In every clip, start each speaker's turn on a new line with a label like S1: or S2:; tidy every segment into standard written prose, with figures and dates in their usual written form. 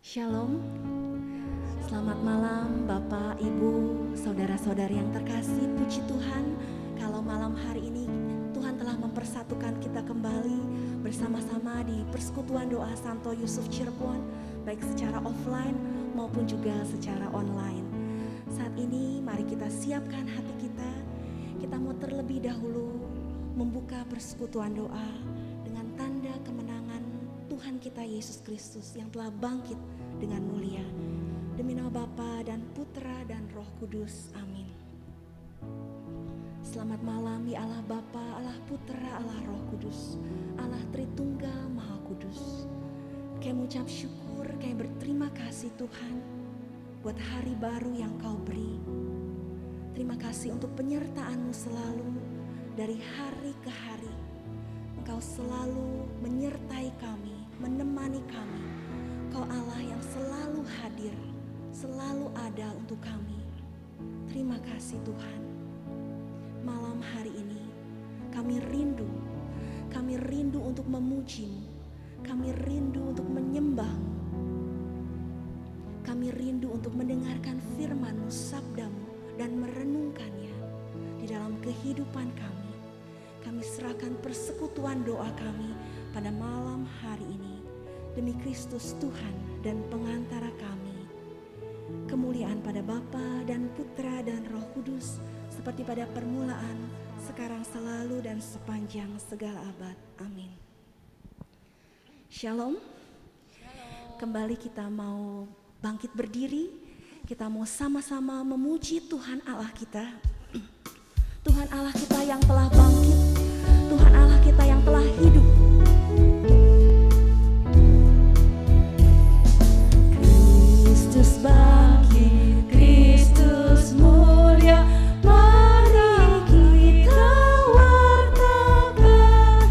S1: Shalom, selamat malam Bapak, Ibu, saudara-saudari yang terkasih. Puji Tuhan, kalau malam hari ini Tuhan telah mempersatukan kita kembali bersama-sama di persekutuan doa Santo Yusuf Cirebon, baik secara offline maupun juga secara online. Saat ini mari kita siapkan hati kita. Kita mau terlebih dahulu membuka persekutuan doa dengan tanda kemenangan Tuhan kita Yesus Kristus yang telah bangkit dengan mulia. Demi nama Bapa dan Putra dan Roh Kudus. Amin. Selamat malam ya Allah Bapa, Allah Putra, Allah Roh Kudus, Allah Tritunggal Maha Kudus. Kami mengucap syukur, kami berterima kasih Tuhan buat hari baru yang Kau beri. Terima kasih untuk penyertaan-Mu selalu dari hari ke hari. Engkau selalu menyertai kami, menemani kami. Kau Allah yang selalu hadir, selalu ada untuk kami. Terima kasih Tuhan. Malam hari ini kami rindu untuk memuji-Mu. Kami rindu untuk menyembah-Mu. Kami rindu untuk mendengarkan firman-Mu, sabda-Mu, dan merenungkannya di dalam kehidupan kami. Kami serahkan persekutuan doa kami pada malam hari ini. Demi Kristus Tuhan dan pengantara kami. Kemuliaan pada Bapa dan Putra dan Roh Kudus, seperti pada permulaan, sekarang, selalu, dan sepanjang segala abad. Amin. Shalom. Kembali kita mau bangkit berdiri. Kita mau sama-sama memuji Tuhan Allah kita. Tuhan Allah kita yang telah bangkit. Tuhan Allah kita yang telah hidup. Kristus bangkit, Kristus mulia, mari kita wartakan,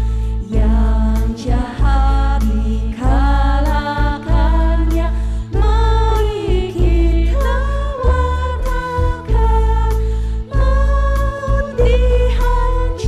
S1: yang jahat dikalahkannya, mari kita wartakan, maut dihancurkan.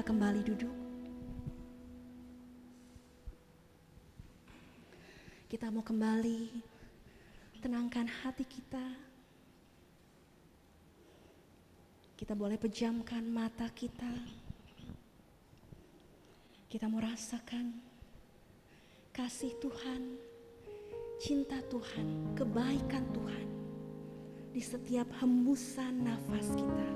S1: kita kembali duduk. Kita mau kembali tenangkan hati kita. Kita boleh pejamkan mata kita. Kita mau rasakan kasih Tuhan, cinta Tuhan, kebaikan Tuhan di setiap hembusan nafas kita.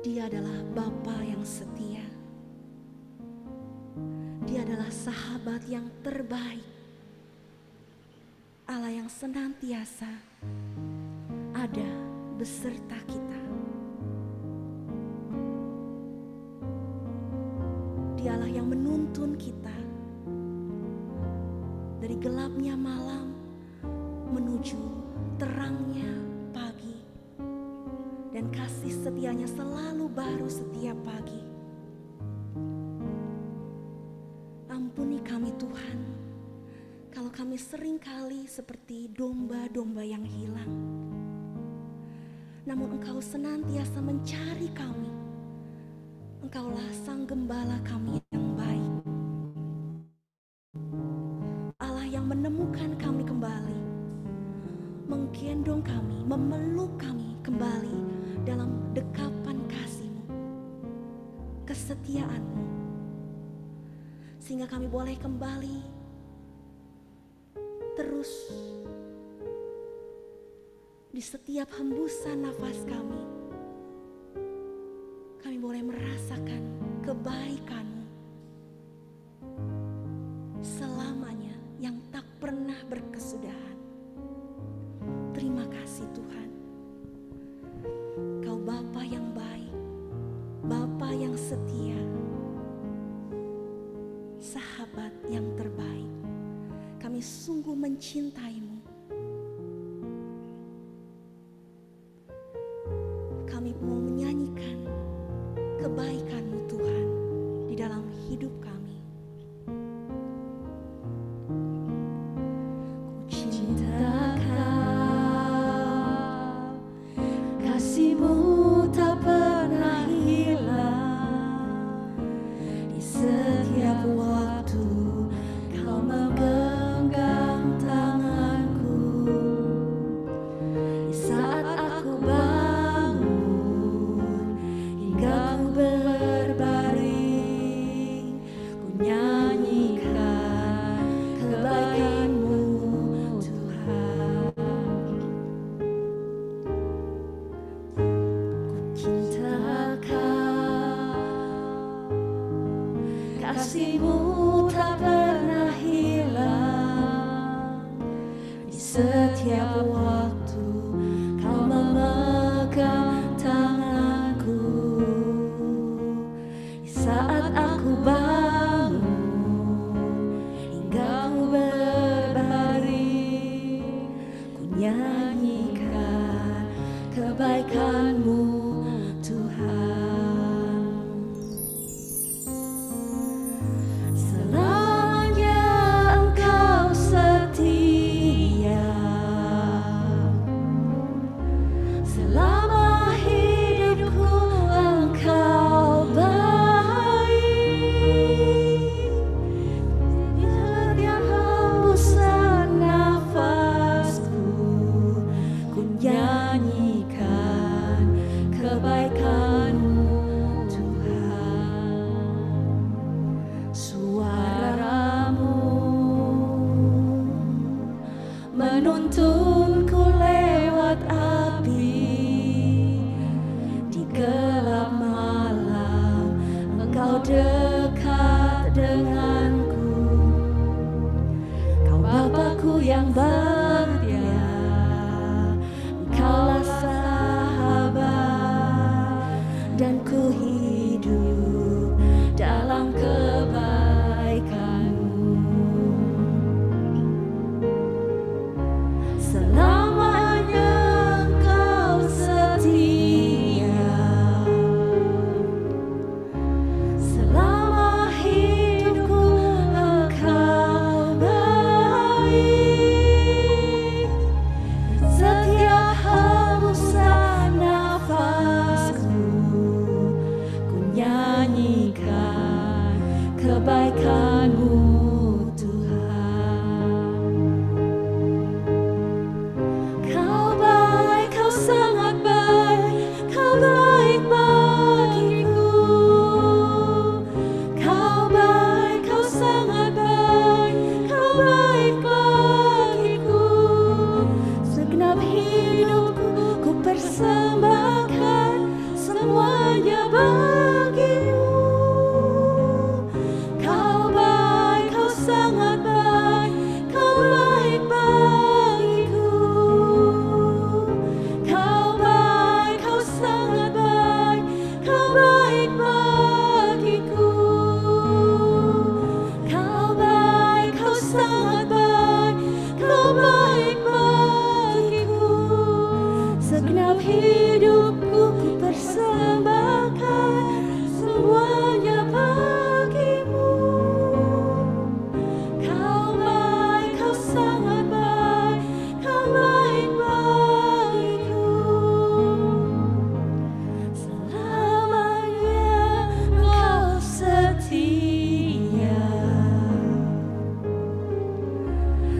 S1: Dia adalah Bapa yang setia. Dia adalah sahabat yang terbaik. Allah yang senantiasa ada beserta kita. Dialah yang menuntun kita dari gelapnya malam menuju terangnya pagi. Dan kasih setianya selalu baru setiap pagi. Ampuni kami Tuhan, kalau kami seringkali seperti domba-domba yang hilang. Namun Engkau senantiasa mencari kami. Engkaulah Sang Gembala kami yang baik. Allah yang menemukan kami kembali, menggendong kami, memeluk kami kembali dalam dekapan kasih-Mu, kesetiaan-Mu, sehingga kami boleh kembali terus di setiap hembusan nafas kami. Kami boleh merasakan kebaikan-Mu selamanya yang tak pernah berkesudahan. Terima kasih Tuhan. Kau Bapa yang baik, Bapa yang setia, sahabat yang terbaik. Kami sungguh mencintai-Mu. Kami mau menyanyikan kebaikan-Mu Tuhan di dalam hidup kami. Ku cinta Kau, kasih-Mu tak pernah hilang. Di setiap waktu Kau menggenggam tanganku. Di saat aku bangun hingga ku berbaring, ku nyanyikan kebaikan-Mu Tuhan. Ku cinta Kau, kasih-Mu tak pernah hilang. Di setiap waktu Kau memegang tanganku. Di saat aku bangun hingga ku berbaring, ku nyanyikan kebaikan-Mu Tuhan. Selamanya Engkau setia, selama hidupku Engkau baik. Di setiap hembusan nafasku, ku nyanyikan kebaikan-Mu Tuhan. Suara-Mu menuntunku lewat api. Di gelap malam Engkau dekat denganku. Kau Bapa-Ku yang setia, Engkaulah sahabat, dan ku hidup dalam kebaikan-Mu. Selamanya Engkau setia, selama hidupku Engkau baik. Setiap hembusan nafasku, kebaikan-Mu Tuhan. Kau baik, Kau sangat baik, Kau baik bagiku. Kau baik, Kau sangat baik, Kau baik bagiku. Segenap hidupku ku persembahkan semuanya bagimu. Kau baik, Kau sangat baik, Kau baik bagiku. Kau baik, Kau sangat baik, Kau baik bagiku. Kau baik, Kau sangat baik, Kau baik bagiku. Segenap hidupku ku persembahkan semuanya bagimu. Kau baik, Kau sangat baik, Kau baik bagiku. Selamanya Kau setia,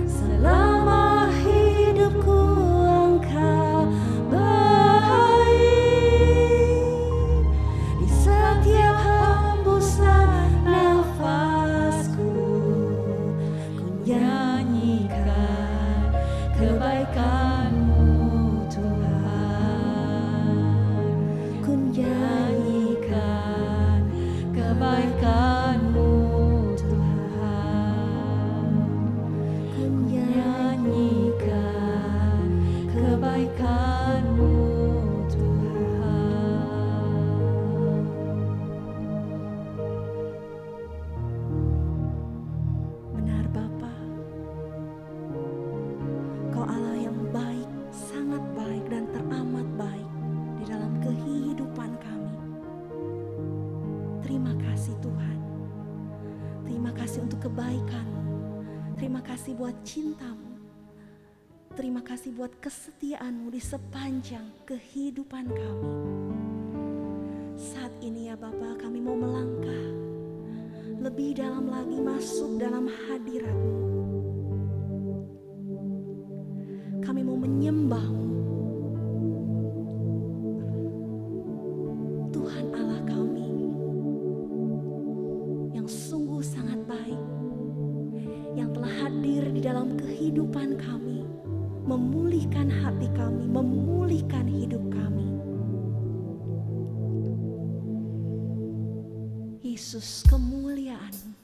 S1: selama hidupku Engkau baik. Di setiap hembusan nafasku, ku nyanyikan kebaikan-Mu Tuhan. Ku nyanyikan kebaikan-Mu Tuhan. Ku nyanyikan kebaikan-Mu Tuhan. Benar Bapa, Kau Allah yang baik, sangat baik dan teramat baik di dalam kehidupan kami. Terima kasih Tuhan. Terima kasih untuk kebaikan-Mu. Terima kasih buat cinta-Mu. Terima kasih buat kesetiaan-Mu di sepanjang kehidupan kami. Saat ini ya Bapa, kami mau melangkah lebih dalam lagi masuk dalam hadirat-Mu. Kami mau menyembah-Mu, Tuhan Allah kami yang sungguh sangat baik, yang telah hadir di dalam kehidupan kami, memulihkan hati kami, memulihkan hidup kami. Yesus, kemuliaan-Mu.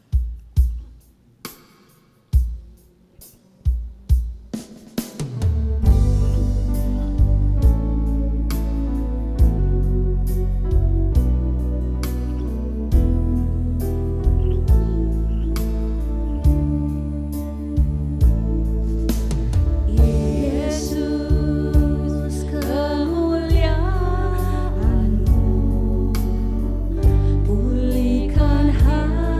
S1: Yesus, kemuliaan-Mu, pulihkan hati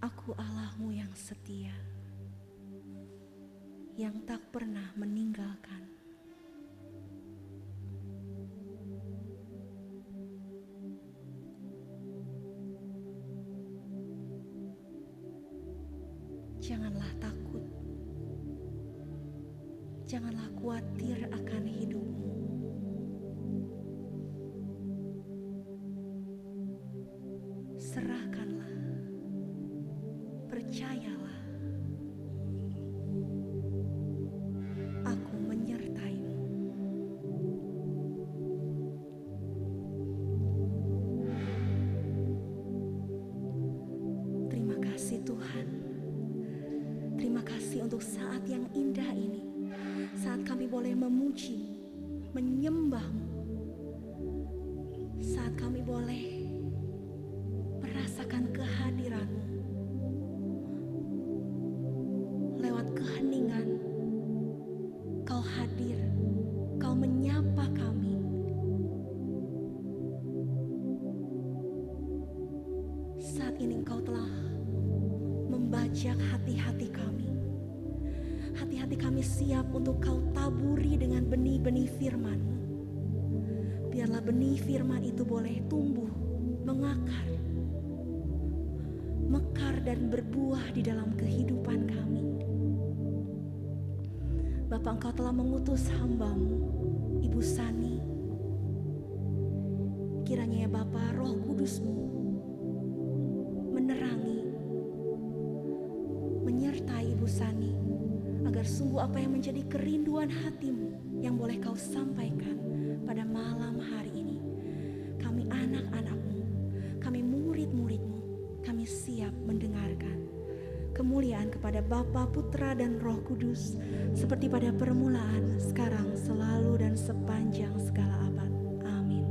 S1: Aku Allah-Mu yang setia, yang tak pernah meninggalkan. Janganlah takut, janganlah khawatir akan hidupmu. Serahkanlah, percayalah, aku menyertai-Mu. Terima kasih Tuhan. Terima kasih untuk saat yang indah ini, saat kami boleh memuji, menyembah-Mu, saat kami boleh merasakan kehadiran-Mu. Lewat keheningan, Kau hadir, Kau menyapa kami. Saat ini Engkau telah membajak hati-hati kami. Hati-hati kami siap untuk Kau taburi dengan benih-benih firman-Mu. Biarlah benih firman itu boleh tumbuh, mengakar, mekar dan berbuah di dalam kehidupan kami. Bapa, Engkau telah mengutus hamba-Mu, Ibu Sani. Kiranya ya Bapa, Roh Kudus-Mu menerangi, menyertai Ibu Sani, agar sungguh apa yang menjadi kerinduan hati-Mu yang boleh Kau sampaikan pada malam hari ini. Kami anak-anak-Mu, kami murid-murid-Mu, kami siap mendengarkan. Kemuliaan kepada Bapa, Putra, dan Roh Kudus, seperti pada permulaan, sekarang, selalu, dan sepanjang segala abad. Amin.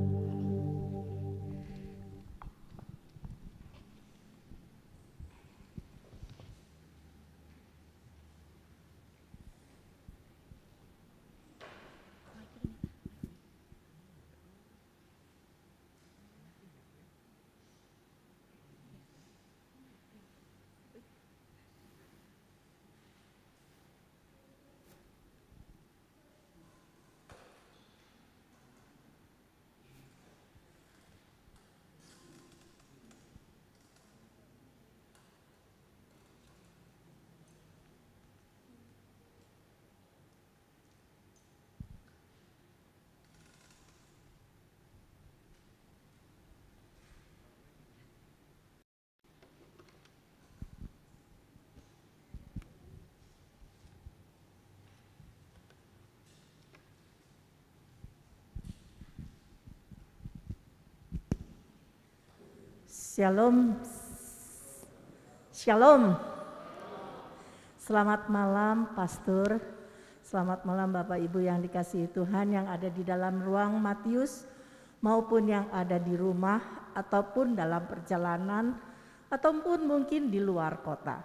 S2: Shalom, Shalom. Selamat malam Pastor, selamat malam Bapak Ibu yang dikasihi Tuhan yang ada di dalam ruang Matius maupun yang ada di rumah ataupun dalam perjalanan ataupun mungkin di luar kota.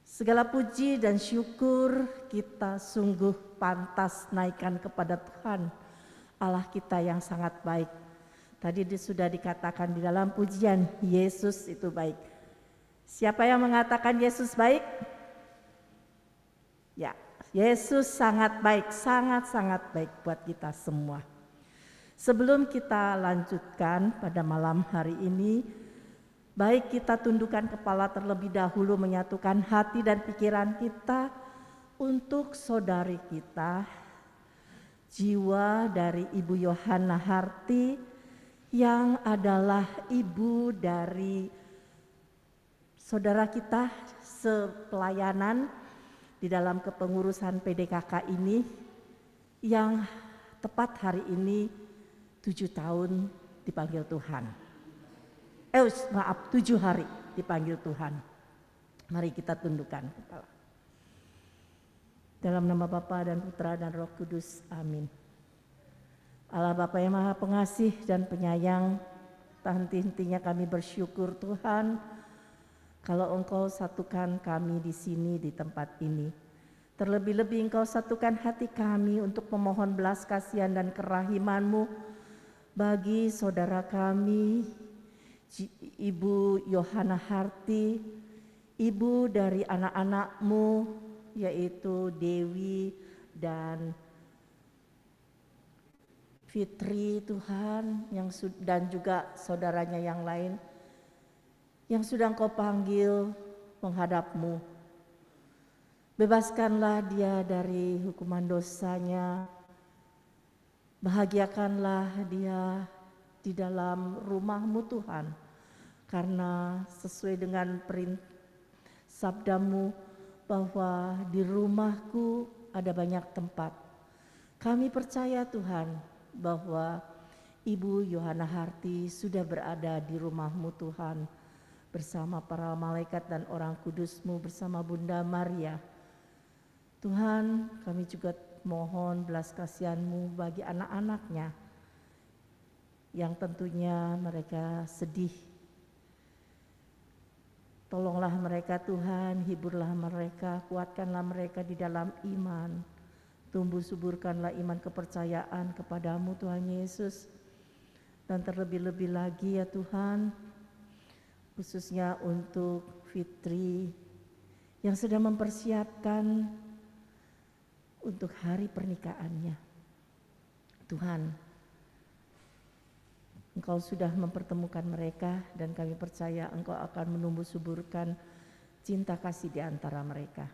S2: Segala puji dan syukur kita sungguh pantas naikkan kepada Tuhan Allah kita yang sangat baik. Tadi sudah dikatakan di dalam pujian, Yesus itu baik. Siapa yang mengatakan Yesus baik? Ya, Yesus sangat baik, sangat-sangat baik buat kita semua. Sebelum kita lanjutkan pada malam hari ini, baik kita tundukkan kepala terlebih dahulu, menyatukan hati dan pikiran kita untuk saudari kita, jiwa dari Ibu Yohana Harti, yang adalah ibu dari saudara kita sepelayanan di dalam kepengurusan PDKK ini, yang tepat hari ini 7 tahun dipanggil Tuhan. 7 hari dipanggil Tuhan. Mari kita tundukkan kepala. Dalam nama Bapa dan Putra dan Roh Kudus, amin. Allah Bapa yang Maha Pengasih dan Penyayang, tak henti-hentinya kami bersyukur Tuhan, kalau Engkau satukan kami di sini di tempat ini. Terlebih-lebih Engkau satukan hati kami untuk memohon belas kasihan dan kerahiman-Mu bagi saudara kami, Ibu Yohana Harti, ibu dari anak-anakmu yaitu Dewi dan Fitri Tuhan, dan juga saudaranya yang lain yang sudah Engkau panggil menghadap-Mu. Bebaskanlah dia dari hukuman dosanya, bahagiakanlah dia di dalam rumah-Mu Tuhan, karena sesuai dengan sabda-Mu bahwa di rumahku ada banyak tempat. Kami percaya Tuhan bahwa Ibu Yohana Harti sudah berada di rumah-Mu Tuhan bersama para malaikat dan orang kudus-Mu, bersama Bunda Maria. Tuhan, kami juga mohon belas kasihan-Mu bagi anak-anaknya yang tentunya mereka sedih. Tolonglah mereka Tuhan, hiburlah mereka, kuatkanlah mereka di dalam iman. Tumbuh suburkanlah iman kepercayaan kepadamu Tuhan Yesus. Dan terlebih-lebih lagi ya Tuhan, khususnya untuk Fitri yang sedang mempersiapkan untuk hari pernikahannya. Tuhan, Engkau sudah mempertemukan mereka dan kami percaya Engkau akan menumbuh suburkan cinta kasih di antara mereka.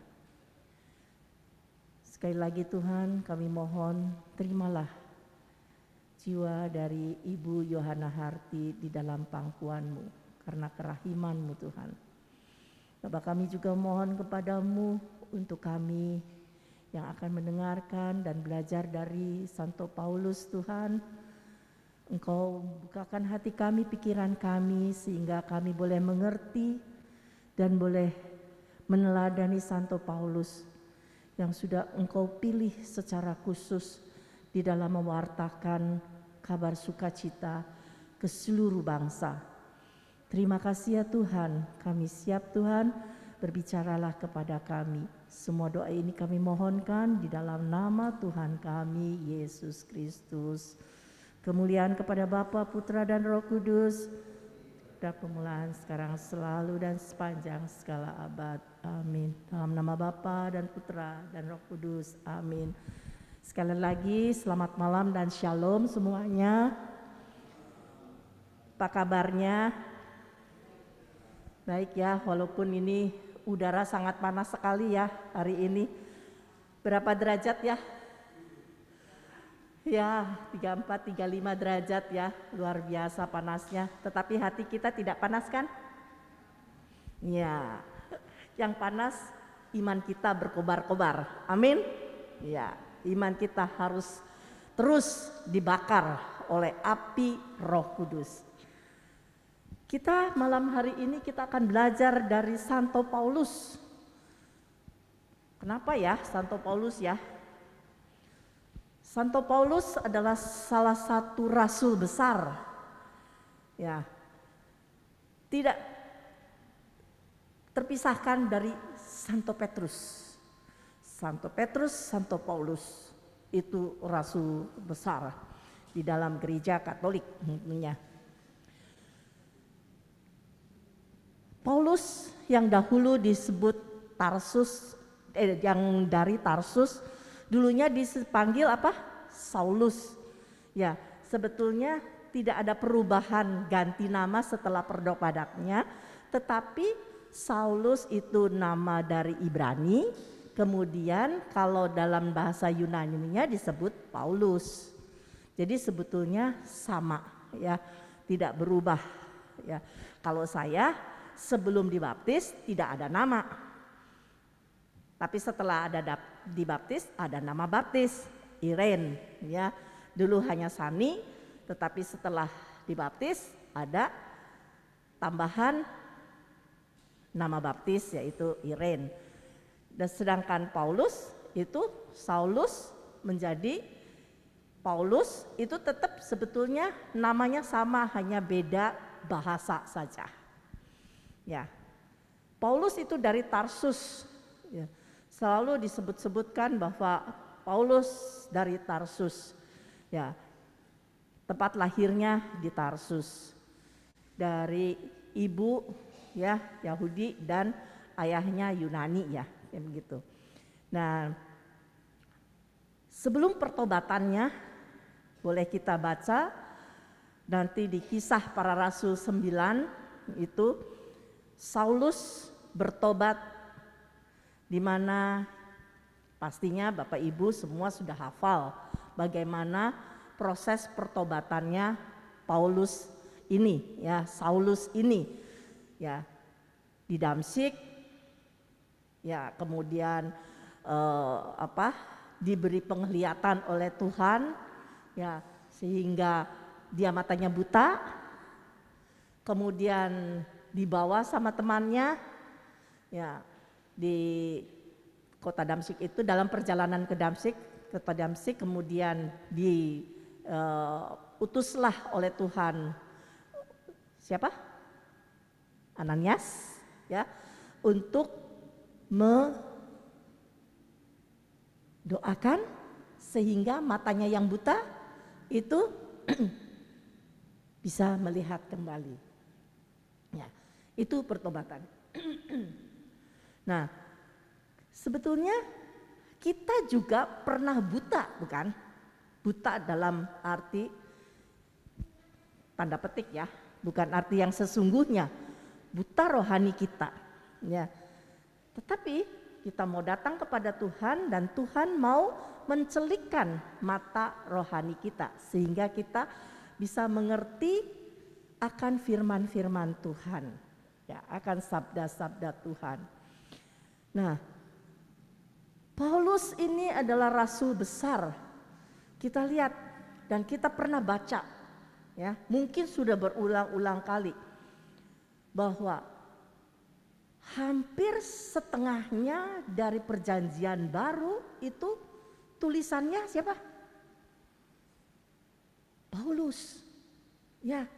S2: Sekali lagi Tuhan, kami mohon terimalah jiwa dari Ibu Yohana Harti di dalam pangkuan-Mu karena kerahiman-Mu Tuhan. Bapak, kami juga mohon kepadamu untuk kami yang akan mendengarkan dan belajar dari Santo Paulus Tuhan. Engkau bukakan hati kami, pikiran kami, sehingga kami boleh mengerti dan boleh meneladani Santo Paulus yang sudah Engkau pilih secara khusus di dalam mewartakan kabar sukacita ke seluruh bangsa. Terima kasih ya Tuhan, kami siap Tuhan, berbicaralah kepada kami. Semua doa ini kami mohonkan di dalam nama Tuhan kami, Yesus Kristus. Kemuliaan kepada Bapa, Putra dan Roh Kudus, pada permulaan sekarang selalu dan sepanjang segala abad. Amin. Dalam nama Bapa dan Putra dan Roh Kudus. Amin. Sekali lagi selamat malam dan shalom semuanya. Apa kabarnya? Baik ya, walaupun ini udara sangat panas sekali ya hari ini. Berapa derajat ya? Ya, 34, 35 derajat ya, luar biasa panasnya. Tetapi hati kita tidak panas kan? Ya, yang panas iman kita berkobar-kobar. Amin. Ya, iman kita harus terus dibakar oleh api Roh Kudus. Kita malam hari ini kita akan belajar dari Santo Paulus. Kenapa ya Santo Paulus ya? Santo Paulus adalah salah satu rasul besar. Ya. Tidak terpisahkan dari Santo Petrus. Santo Petrus, Santo Paulus itu rasul besar di dalam gereja Katolik tentunya. Paulus yang dahulu disebut Tarsus, yang dari Tarsus, dulunya dipanggil apa? Saulus. Ya, sebetulnya tidak ada perubahan ganti nama setelah perdopadaknya, tetapi Saulus itu nama dari Ibrani, kemudian kalau dalam bahasa Yunani-nya disebut Paulus. Jadi sebetulnya sama ya, tidak berubah ya. Kalau saya sebelum dibaptis tidak ada nama. Tapi setelah ada dibaptis ada nama baptis, Iren ya. Dulu hanya Sani, tetapi setelah dibaptis ada tambahan nama baptis yaitu Iren. Dan sedangkan Paulus itu Saulus menjadi Paulus, itu tetap sebetulnya namanya sama, hanya beda bahasa saja. Ya. Paulus itu dari Tarsus. Ya. Selalu disebut-sebutkan bahwa Paulus dari Tarsus. Ya. Tempat lahirnya di Tarsus. dari ibu ya Yahudi dan ayahnya Yunani ya, kayak begitu. Nah, sebelum pertobatannya boleh kita baca nanti di Kisah Para Rasul 9 itu Saulus bertobat, di mana pastinya Bapak Ibu semua sudah hafal bagaimana proses pertobatannya Paulus ini ya, Saulus ini ya, di Damsyik ya, kemudian diberi penglihatan oleh Tuhan ya, sehingga dia matanya buta, kemudian dibawa sama temannya ya di kota Damsyik itu, dalam perjalanan ke kota Damsyik, kemudian diutuslah oleh Tuhan siapa? Ananias ya, untuk mendoakan sehingga matanya yang buta itu bisa melihat kembali. Ya, itu pertobatan. Nah, sebetulnya kita juga pernah buta, bukan? Buta dalam arti tanda petik ya, bukan arti yang sesungguhnya. Buta rohani kita, ya. Tetapi kita mau datang kepada Tuhan dan Tuhan mau mencelikkan mata rohani kita sehingga kita bisa mengerti akan firman-firman Tuhan, ya, akan sabda-sabda Tuhan. Nah, Paulus ini adalah rasul besar. Kita lihat dan kita pernah baca, ya, mungkin sudah berulang-ulang kali bahwa hampir setengahnya dari perjanjian baru itu tulisannya siapa? Paulus. Ya.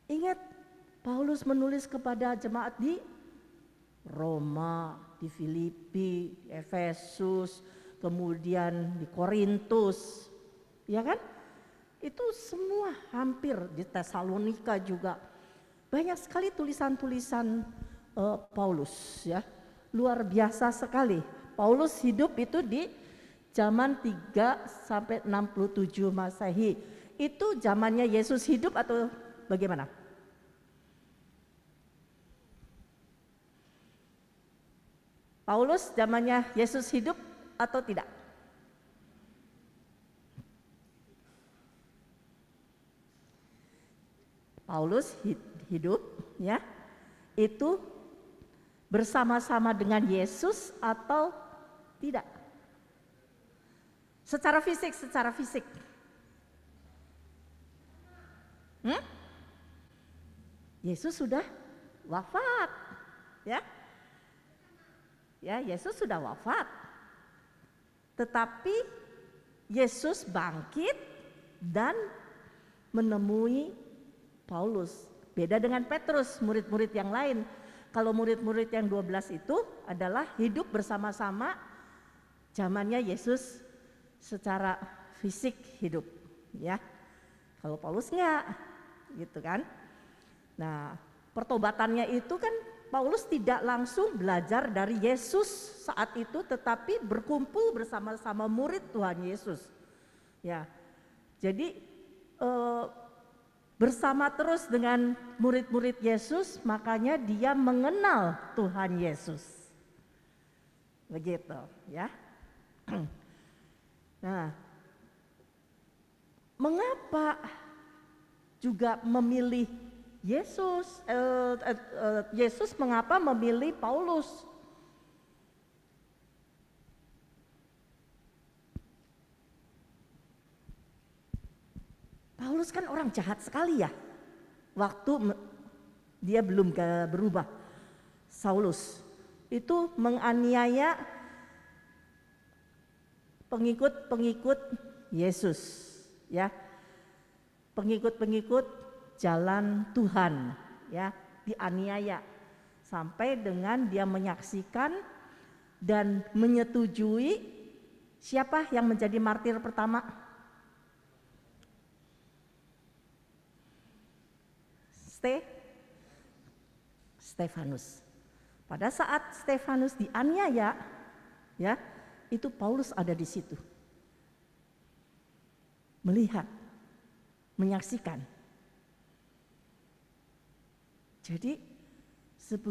S2: Ingat, Paulus menulis kepada jemaat di Roma, di Filipi, di Efesus, kemudian di Korintus. Ya kan? Itu semua hampir, di Tesalonika juga. Banyak sekali tulisan-tulisan Paulus ya. Luar biasa sekali. Paulus hidup itu di zaman 3 sampai 67 Masehi. Itu zamannya Yesus hidup atau bagaimana? Paulus zamannya Yesus hidup atau tidak? Paulus hidup ya, itu bersama-sama dengan Yesus atau tidak? Secara fisik. Yesus sudah wafat, ya. Ya, Yesus sudah wafat. Tetapi Yesus bangkit dan menemui Paulus. Beda dengan Petrus, murid-murid yang lain. Kalau murid-murid yang 12 itu adalah hidup bersama-sama zamannya Yesus secara fisik hidup, ya. Kalau Paulus enggak, gitu kan. Nah, pertobatannya itu kan Paulus tidak langsung belajar dari Yesus saat itu, tetapi berkumpul bersama-sama murid Tuhan Yesus. Ya, jadi bersama terus dengan murid-murid Yesus, makanya dia mengenal Tuhan Yesus. Begitu, ya. Nah, mengapa juga memilih Yesus? Yesus mengapa memilih Paulus? Paulus kan orang jahat sekali ya. Waktu dia belum berubah, Saulus itu menganiaya pengikut-pengikut Yesus, ya. Pengikut-pengikut jalan Tuhan, ya, dianiaya sampai dengan dia menyaksikan dan menyetujui siapa yang menjadi martir pertama? Stefanus. Pada saat Stefanus dianiaya, ya, itu Paulus ada di situ. Melihat, menyaksikan. Jadi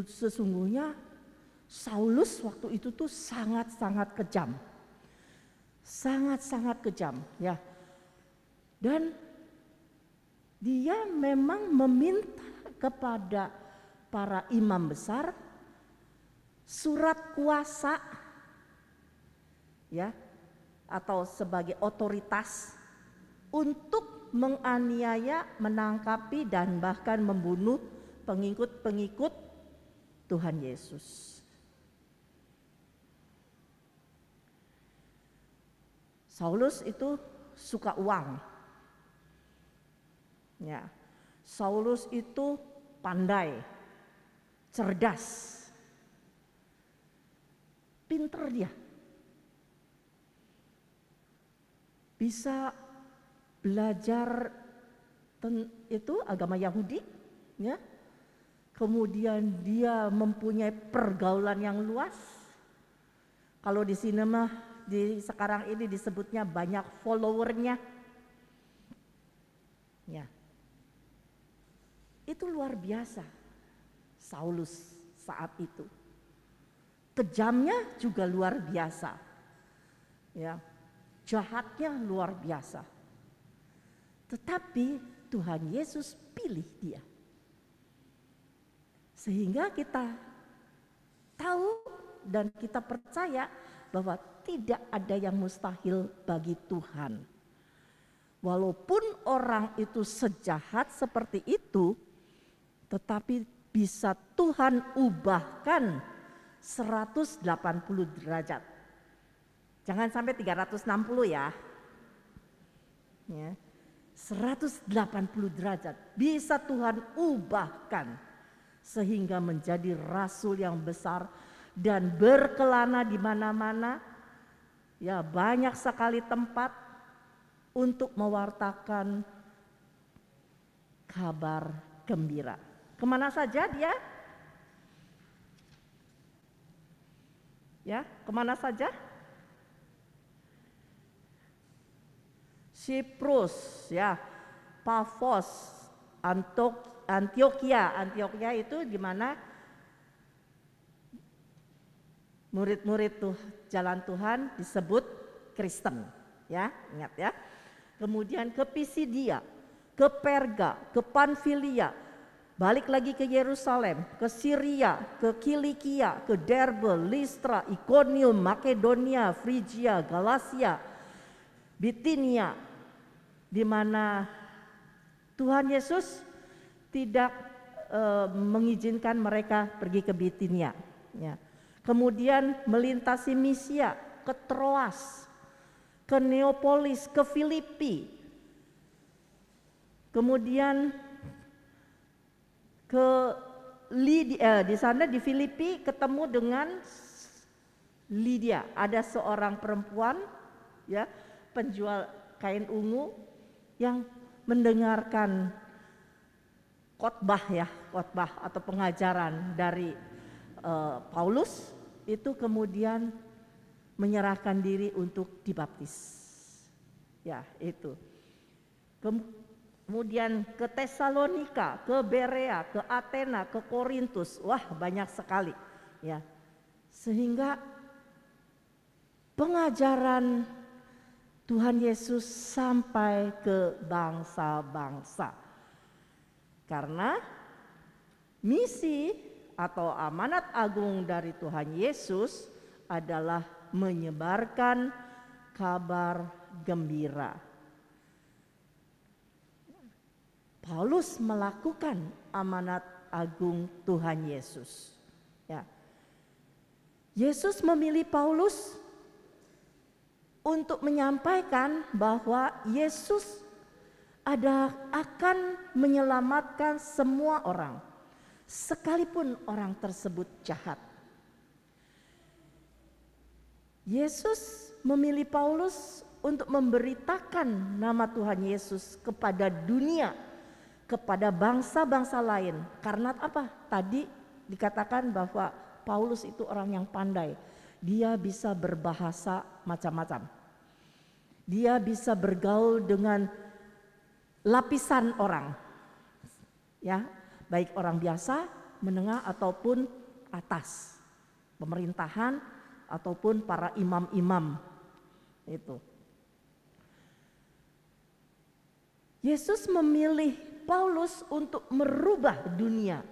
S2: sesungguhnya Saulus waktu itu tuh sangat-sangat kejam. Sangat-sangat kejam, ya. Dan dia memang meminta kepada para imam besar surat kuasa, ya, atau sebagai otoritas untuk menganiaya, menangkapi dan bahkan membunuh pengikut-pengikut Tuhan Yesus. Saulus itu suka uang. Ya. Saulus itu pandai, cerdas, pinter dia. Bisa belajar itu agama Yahudi, ya. Kemudian dia mempunyai pergaulan yang luas. Kalau di sini mah sekarang ini disebutnya banyak followernya. Ya. Itu luar biasa Saulus saat itu. Kejamnya juga luar biasa. Ya. Jahatnya luar biasa. Tetapi Tuhan Yesus pilih dia. Sehingga kita tahu dan kita percaya bahwa tidak ada yang mustahil bagi Tuhan. Walaupun orang itu sejahat seperti itu, tetapi bisa Tuhan ubahkan 180 derajat. Jangan sampai 360 ya. Ya. 180 derajat bisa Tuhan ubahkan sehingga menjadi rasul yang besar dan berkelana di mana-mana. Ya, banyak sekali tempat untuk mewartakan kabar gembira. Kemana saja dia? Ya, kemana saja? Siprus, ya, Pafos, Antioquia. Antioquia itu di mana murid-murid tuh jalan Tuhan disebut Kristen, ya, ingat ya. Kemudian ke Pisidia, ke Perga, ke Pamfilia, balik lagi ke Yerusalem, ke Syria, ke Kilikia, ke Derbe, Listra, Ikonium, Makedonia, Frigia, Galatia, Bitinia, di mana Tuhan Yesus tidak mengizinkan mereka pergi ke Bitinia. Ya. Kemudian melintasi Misia, ke Troas, ke Neapolis, ke Filipi. Kemudian ke Lydia, di sana di Filipi ketemu dengan Lydia. Ada seorang perempuan, ya, penjual kain ungu yang mendengarkan khotbah, ya, khotbah atau pengajaran dari Paulus, itu kemudian menyerahkan diri untuk dibaptis. Ya, itu. Kemudian ke Tesalonika, ke Berea, ke Athena, ke Korintus. Wah, banyak sekali, ya. Sehingga pengajaran Tuhan Yesus sampai ke bangsa-bangsa. Karena misi atau amanat agung dari Tuhan Yesus adalah menyebarkan kabar gembira. Paulus melakukan amanat agung Tuhan Yesus. Ya. Yesus memilih Paulus untuk menyampaikan bahwa Yesus akan menyelamatkan semua orang, sekalipun orang tersebut jahat. Yesus memilih Paulus untuk memberitakan nama Tuhan Yesus kepada dunia, kepada bangsa-bangsa lain. Karena apa? Tadi dikatakan bahwa Paulus itu orang yang pandai. Dia bisa berbahasa macam-macam. Dia bisa bergaul dengan lapisan orang. Ya, baik orang biasa, menengah ataupun atas. Pemerintahan ataupun para imam-imam. Itu. Yesus memilih Paulus untuk merubah dunia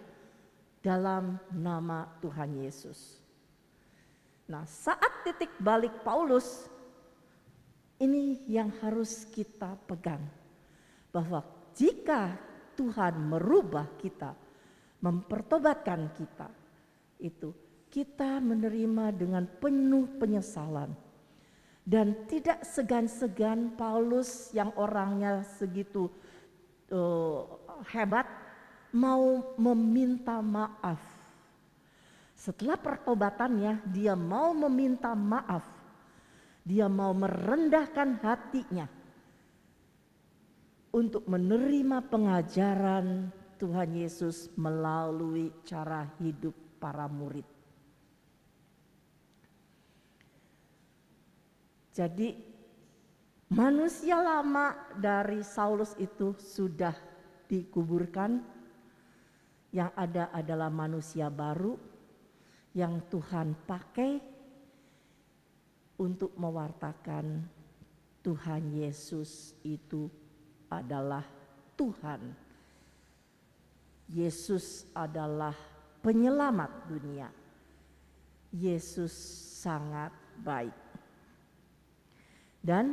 S2: dalam nama Tuhan Yesus. Nah, saat titik balik Paulus, ini yang harus kita pegang. Bahwa jika Tuhan merubah kita, mempertobatkan kita, itu kita menerima dengan penuh penyesalan. Dan tidak segan-segan Paulus yang orangnya segitu hebat mau meminta maaf. Setelah pertobatannya dia mau meminta maaf. Dia mau merendahkan hatinya untuk menerima pengajaran Tuhan Yesus melalui cara hidup para murid. Jadi manusia lama dari Saulus itu sudah dikuburkan. Yang ada adalah manusia baru yang Tuhan pakai untuk mewartakan Tuhan Yesus itu adalah Tuhan. Yesus adalah penyelamat dunia. Yesus sangat baik. Dan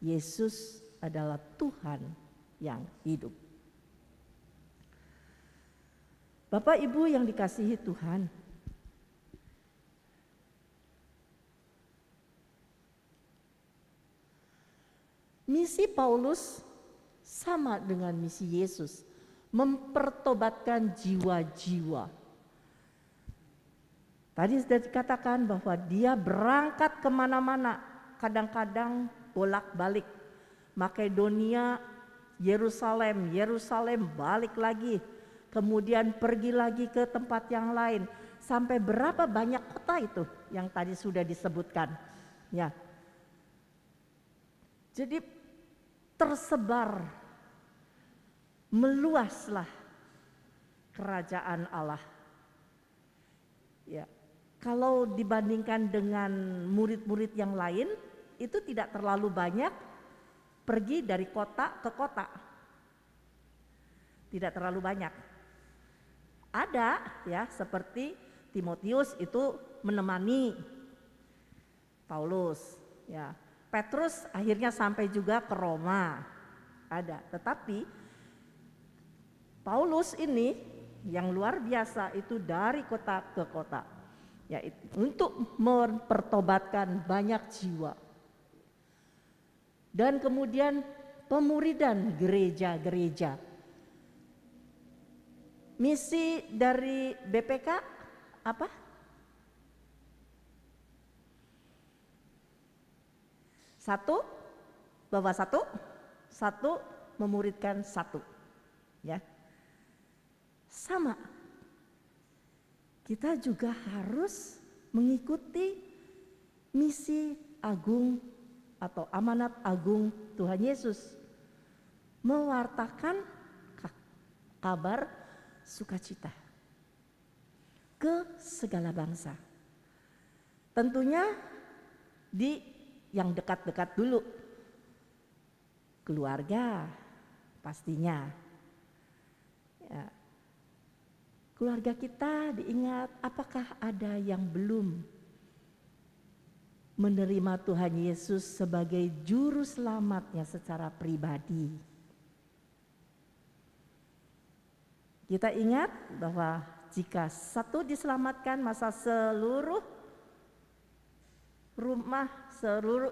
S2: Yesus adalah Tuhan yang hidup. Bapak Ibu yang dikasihi Tuhan, misi Paulus sama dengan misi Yesus, mempertobatkan jiwa-jiwa. Tadi sudah dikatakan bahwa dia berangkat kemana-mana, kadang-kadang bolak-balik. Makedonia, Yerusalem, balik lagi. Kemudian pergi lagi ke tempat yang lain. Sampai berapa banyak kota itu yang tadi sudah disebutkan. Ya. Jadi tersebar, meluaslah kerajaan Allah. Ya. Kalau dibandingkan dengan murid-murid yang lain, itu tidak terlalu banyak pergi dari kota ke kota. Tidak terlalu banyak. Ada ya, seperti Timotius itu menemani Paulus. Ya. Petrus akhirnya sampai juga ke Roma. Ada, tetapi Paulus ini yang luar biasa itu dari kota ke kota. Ya, untuk mempertobatkan banyak jiwa. Dan kemudian pemuridan gereja-gereja. Misi dari BPK apa? Bawa satu memuridkan satu. Ya. Sama. Kita juga harus mengikuti misi agung atau amanat agung Tuhan Yesus, mewartakan kabar sukacita ke segala bangsa. Tentunya di yang dekat-dekat dulu, keluarga pastinya. Ya. Keluarga kita diingat, apakah ada yang belum menerima Tuhan Yesus sebagai juru selamatnya secara pribadi. Kita ingat bahwa jika satu diselamatkan, maka seluruh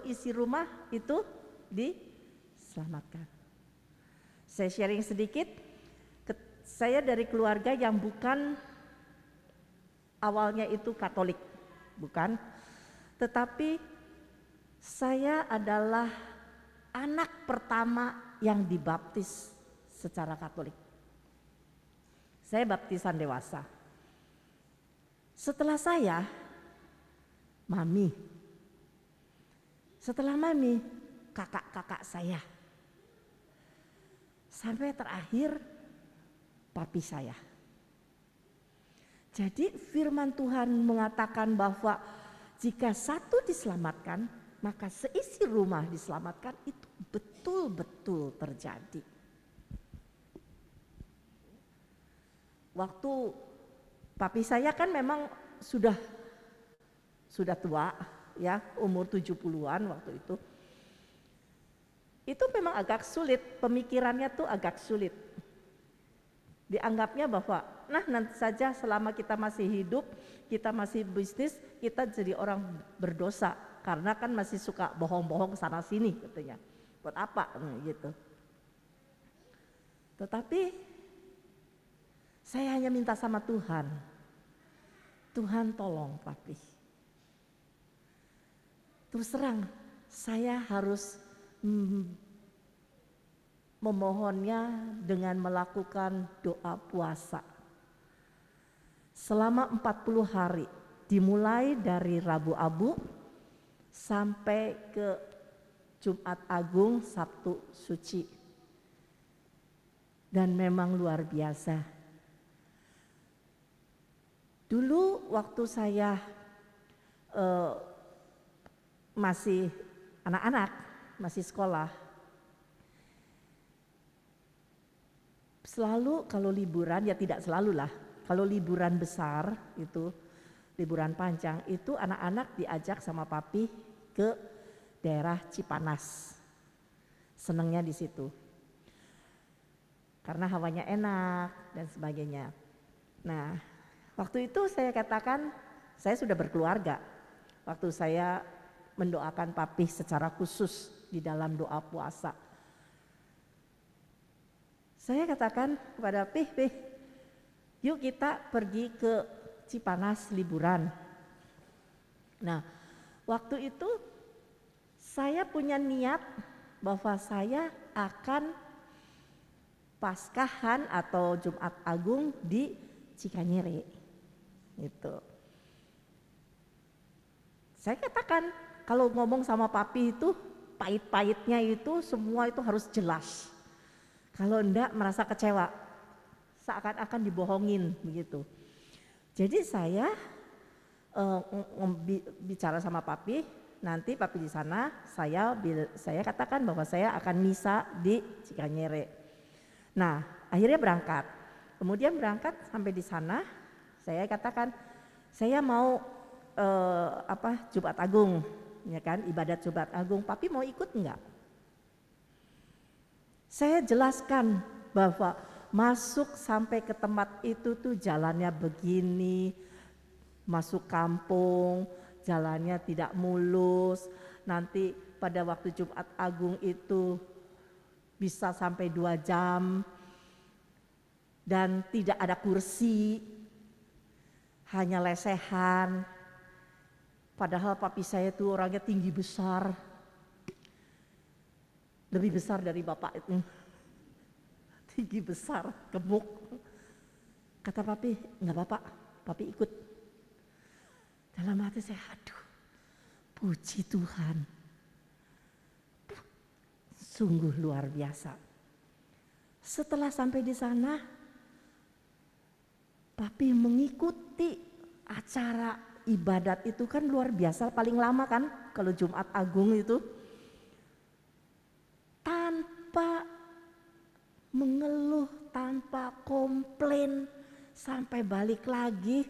S2: isi rumah itu diselamatkan. Saya sharing sedikit, saya dari keluarga yang bukan awalnya itu Katolik, bukan. Tetapi saya adalah anak pertama yang dibaptis secara Katolik. Saya baptisan dewasa. Setelah saya, mami. Setelah mami, kakak-kakak saya. Sampai terakhir, papi saya. Jadi firman Tuhan mengatakan bahwa jika satu diselamatkan, maka seisi rumah diselamatkan. Itu betul-betul terjadi. Waktu papi saya kan memang sudah tua ya, umur 70-an waktu itu. Itu memang agak sulit, pemikirannya tuh agak sulit. Dianggapnya bahwa nanti saja selama kita masih hidup, kita masih bisnis, kita jadi orang berdosa karena kan masih suka bohong-bohong sana sini katanya. Buat apa gitu. Tetapi saya hanya minta sama Tuhan. Tuhan tolong papi. Terus terang saya harus memohonnya dengan melakukan doa puasa. Selama 40 hari, dimulai dari Rabu Abu sampai ke Jumat Agung, Sabtu Suci. Dan memang luar biasa. Dulu waktu saya masih anak-anak, masih sekolah, selalu kalau liburan, ya tidak selalu lah, kalau liburan besar itu, liburan panjang itu anak-anak diajak sama papi ke daerah Cipanas. Senangnya di situ. Karena hawanya enak dan sebagainya. Nah, waktu itu saya katakan saya sudah berkeluarga. Waktu saya mendoakan papi secara khusus di dalam doa puasa. Saya katakan kepada Pih, yuk kita pergi ke Cipanas liburan. Nah, waktu itu saya punya niat bahwa saya akan Paskahan atau Jumat Agung di Cikanyere. Gitu. Saya katakan kalau ngomong sama papi itu pahit-pahitnya itu semua itu harus jelas. Kalau enggak merasa kecewa, seakan-akan dibohongin begitu. Jadi saya bicara sama papi, nanti papi di sana saya katakan bahwa saya akan misa di Cikanyere. Nah, akhirnya berangkat. Kemudian berangkat sampai di sana, saya katakan saya mau Jumat Agung, ya kan, ibadat Jumat Agung. Papi mau ikut enggak? Saya jelaskan bahwa masuk sampai ke tempat itu tuh jalannya begini, masuk kampung, jalannya tidak mulus. Nanti pada waktu Jumat Agung itu bisa sampai 2 jam dan tidak ada kursi, hanya lesehan. Padahal papi saya itu orangnya tinggi besar, lebih besar dari bapak itu, tinggi besar, gemuk. Kata papi, enggak bapak, papi ikut. Dalam hati saya, aduh, puji Tuhan. Sungguh luar biasa. Setelah sampai di sana, papi mengikuti acara ibadat itu kan luar biasa, paling lama kan kalau Jumat Agung itu. Tanpa mengeluh, tanpa komplain, sampai balik lagi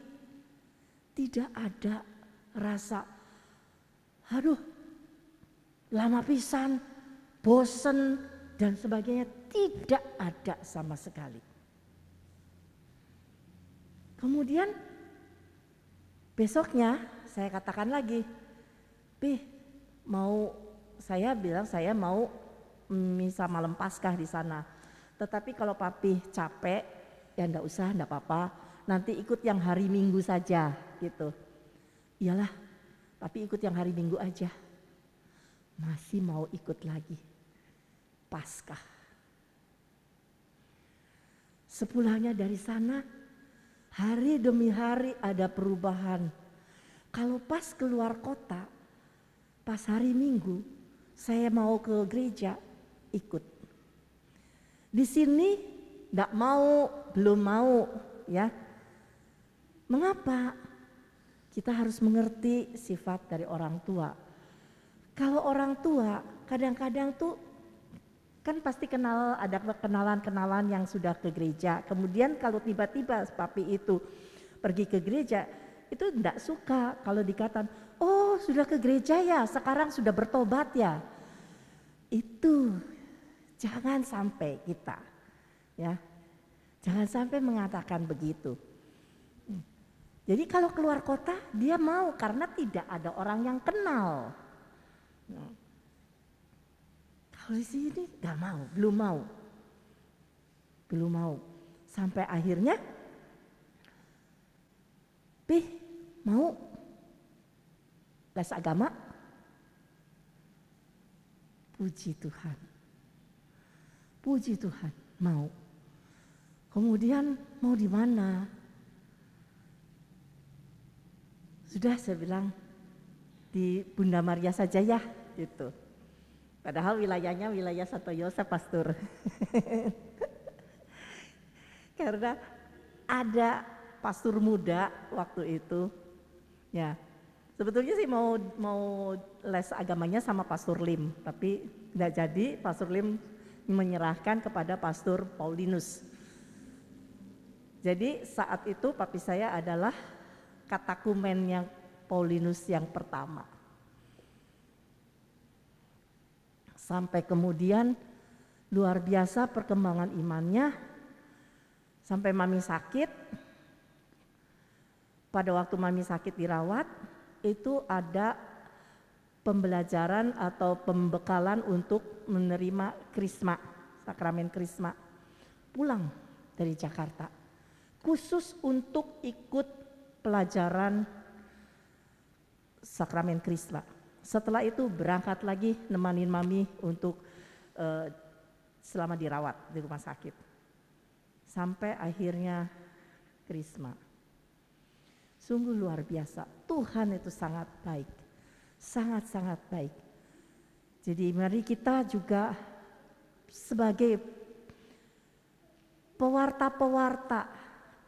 S2: tidak ada rasa, aduh lama pisan, bosen dan sebagainya, tidak ada sama sekali. Kemudian besoknya saya katakan lagi, Pih, saya bilang saya mau misa malam Paskah di sana. Tetapi kalau papi capek, ya enggak usah, enggak apa-apa. Nanti ikut yang hari Minggu saja gitu. Iyalah, papi ikut yang hari Minggu aja. Masih mau ikut lagi Paskah. Sepulangnya dari sana, hari demi hari ada perubahan. Kalau pas keluar kota, pas hari Minggu, saya mau ke gereja, ikut. Di sini enggak mau, belum mau, ya. Mengapa? Kita harus mengerti sifat dari orang tua. Kalau orang tua kadang-kadang tuh kan pasti ada kenalan-kenalan yang sudah ke gereja. Kemudian kalau tiba-tiba papi itu pergi ke gereja, itu enggak suka kalau dikatakan, oh sudah ke gereja ya, sekarang sudah bertobat ya. Itu jangan sampai kita, ya, jangan sampai mengatakan begitu. Jadi kalau keluar kota dia mau karena tidak ada orang yang kenal. Kalau di sini nggak mau, belum mau, sampai akhirnya, Pih mau les agama, puji Tuhan mau. Kemudian mau di mana? Sudah saya bilang di Bunda Maria saja ya, gitu. Padahal wilayahnya wilayah Santo Yosef, Pastor. Karena ada pastor muda waktu itu, ya. Sebetulnya sih mau les agamanya sama Pastor Lim, tapi nggak jadi. Pastor Lim menyerahkan kepada Pastor Paulinus. Jadi saat itu papi saya adalah katakumen yang Paulinus yang pertama. Sampai kemudian luar biasa perkembangan imannya, sampai mami sakit. Pada waktu mami sakit dirawat, itu ada pembelajaran atau pembekalan untuk menerima krisma, sakramen krisma. Pulang dari Jakarta, khusus untuk ikut pelajaran sakramen krisma. Setelah itu berangkat lagi nemanin mami untuk selama dirawat di rumah sakit. Sampai akhirnya krisma. Sungguh luar biasa. Tuhan itu sangat baik. Sangat-sangat baik. Jadi mari kita juga sebagai pewarta-pewarta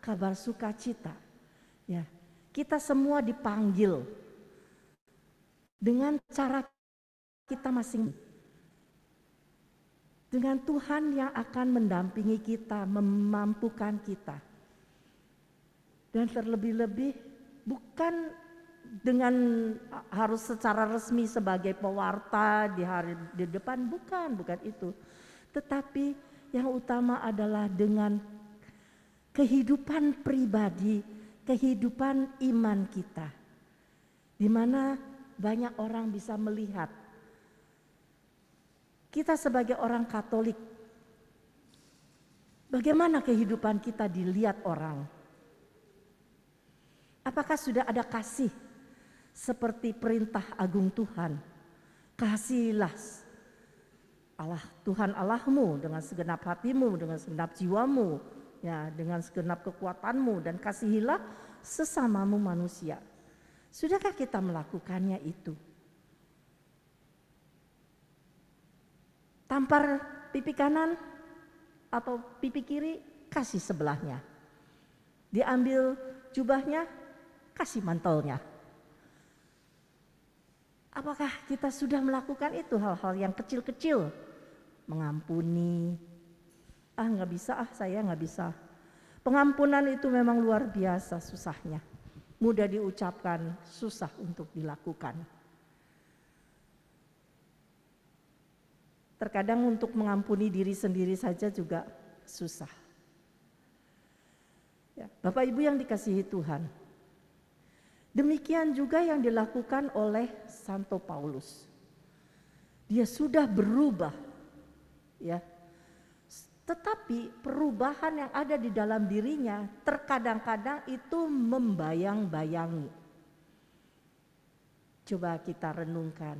S2: kabar sukacita, ya, kita semua dipanggil dengan cara kita masing-masing, dengan Tuhan yang akan mendampingi kita, memampukan kita, dan terlebih-lebih bukan dengan harus secara resmi sebagai pewarta di hari di depan, bukan itu, tetapi yang utama adalah dengan kehidupan pribadi, kehidupan iman kita, di mana banyak orang bisa melihat kita sebagai orang Katolik, bagaimana kehidupan kita dilihat orang. Apakah sudah ada kasih seperti perintah agung Tuhan? Kasihilah Allah Tuhan Allahmu dengan segenap hatimu, dengan segenap jiwamu, ya, dengan segenap kekuatanmu, dan kasihilah sesamamu manusia. Sudahkah kita melakukannya itu? Tampar pipi kanan atau pipi kiri, kasih sebelahnya. Diambil jubahnya, kasih mantelnya. Apakah kita sudah melakukan itu, hal-hal yang kecil-kecil? Mengampuni, nggak bisa, saya nggak bisa. Pengampunan itu memang luar biasa susahnya. Mudah diucapkan, susah untuk dilakukan. Terkadang untuk mengampuni diri sendiri saja juga susah. Ya, Bapak Ibu yang dikasihi Tuhan, demikian juga yang dilakukan oleh Santo Paulus. Dia sudah berubah, ya. Tetapi perubahan yang ada di dalam dirinya terkadang-kadang itu membayang-bayangi. Coba kita renungkan.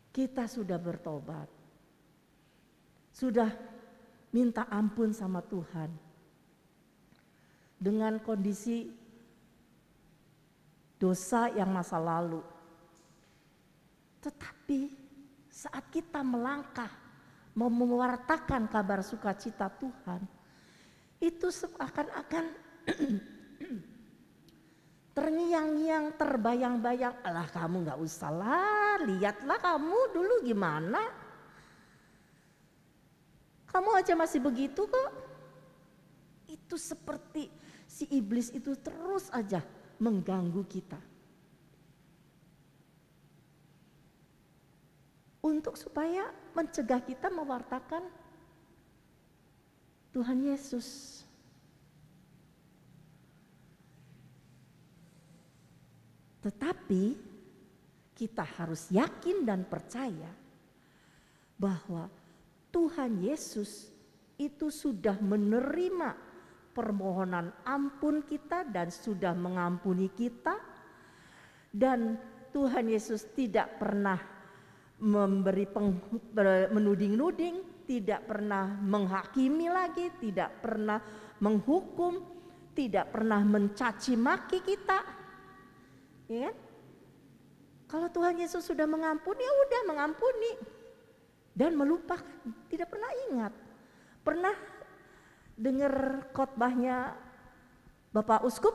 S2: Kita sudah bertobat. Sudah minta ampun sama Tuhan. dengan kondisi dosa yang masa lalu. Tetapi saat kita melangkah mau mewartakan kabar sukacita Tuhan, itu seakan-akan terngiang-ngiang, terbayang-bayang. Alah kamu gak usah lah, lihatlah kamu dulu gimana. Kamu aja masih begitu kok. Itu seperti si iblis itu terus aja mengganggu kita. Untuk supaya mencegah kita mewartakan Tuhan Yesus. Tetapi kita harus yakin dan percaya bahwa Tuhan Yesus itu sudah menerima permohonan ampun kita dan sudah mengampuni kita. Dan Tuhan Yesus tidak pernah menuding-nuding, tidak pernah menghakimi lagi, tidak pernah menghukum, tidak pernah mencaci maki kita. Ya, kalau Tuhan Yesus sudah mengampuni, ya udah mengampuni dan melupakan, tidak pernah ingat. Pernah dengar khotbahnya Bapak Uskup?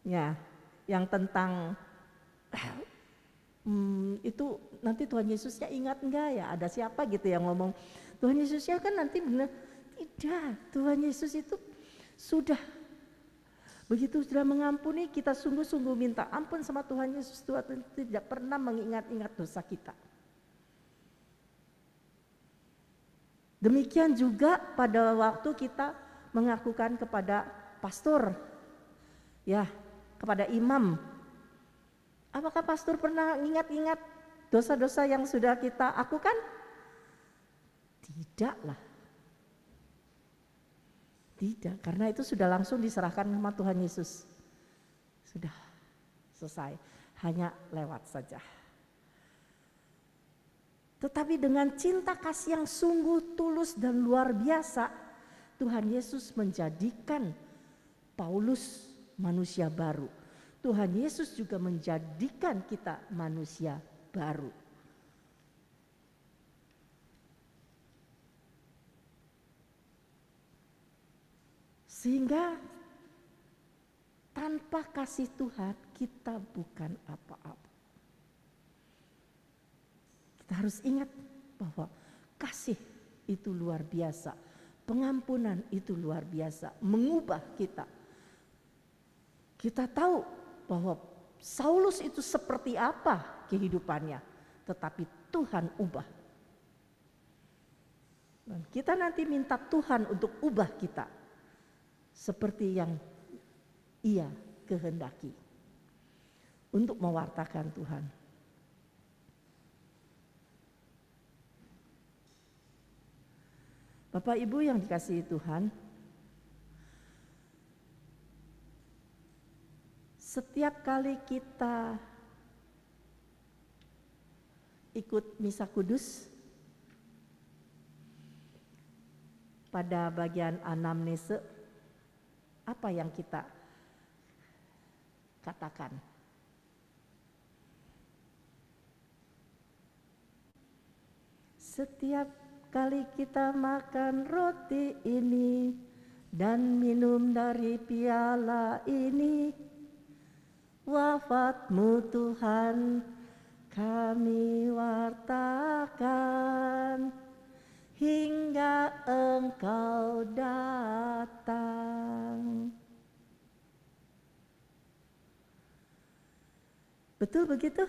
S2: Ya, yang tentang itu nanti Tuhan Yesusnya ingat enggak ya? Ada siapa gitu yang ngomong Tuhan Yesusnya kan nanti benar. Tidak, Tuhan Yesus itu sudah begitu sudah mengampuni, kita sungguh-sungguh minta ampun sama Tuhan Yesus. Tuhan tidak pernah mengingat-ingat dosa kita. Demikian juga pada waktu kita mengakukan kepada pastor, ya, kepada imam. Apakah pastor pernah ingat-ingat dosa-dosa yang sudah kita lakukan? Tidaklah. Tidak, karena itu sudah langsung diserahkan sama Tuhan Yesus. Sudah selesai, hanya lewat saja. Tetapi dengan cinta kasih yang sungguh tulus dan luar biasa, Tuhan Yesus menjadikan Paulus manusia baru. Tuhan Yesus juga menjadikan kita manusia baru. Sehingga tanpa kasih Tuhan kita bukan apa-apa. Kita harus ingat bahwa kasih itu luar biasa. Pengampunan itu luar biasa, mengubah kita. Kita tahu bahwa Saulus itu seperti apa kehidupannya, tetapi Tuhan ubah. Dan kita nanti minta Tuhan untuk ubah kita seperti yang Ia kehendaki untuk mewartakan Tuhan. Bapak Ibu yang dikasihi Tuhan, setiap kali kita ikut misa kudus, pada bagian anamnese, apa yang kita katakan? Setiap kali kita makan roti ini dan minum dari piala ini, wafat-Mu Tuhan kami wartakan hingga Engkau datang. Betul begitu?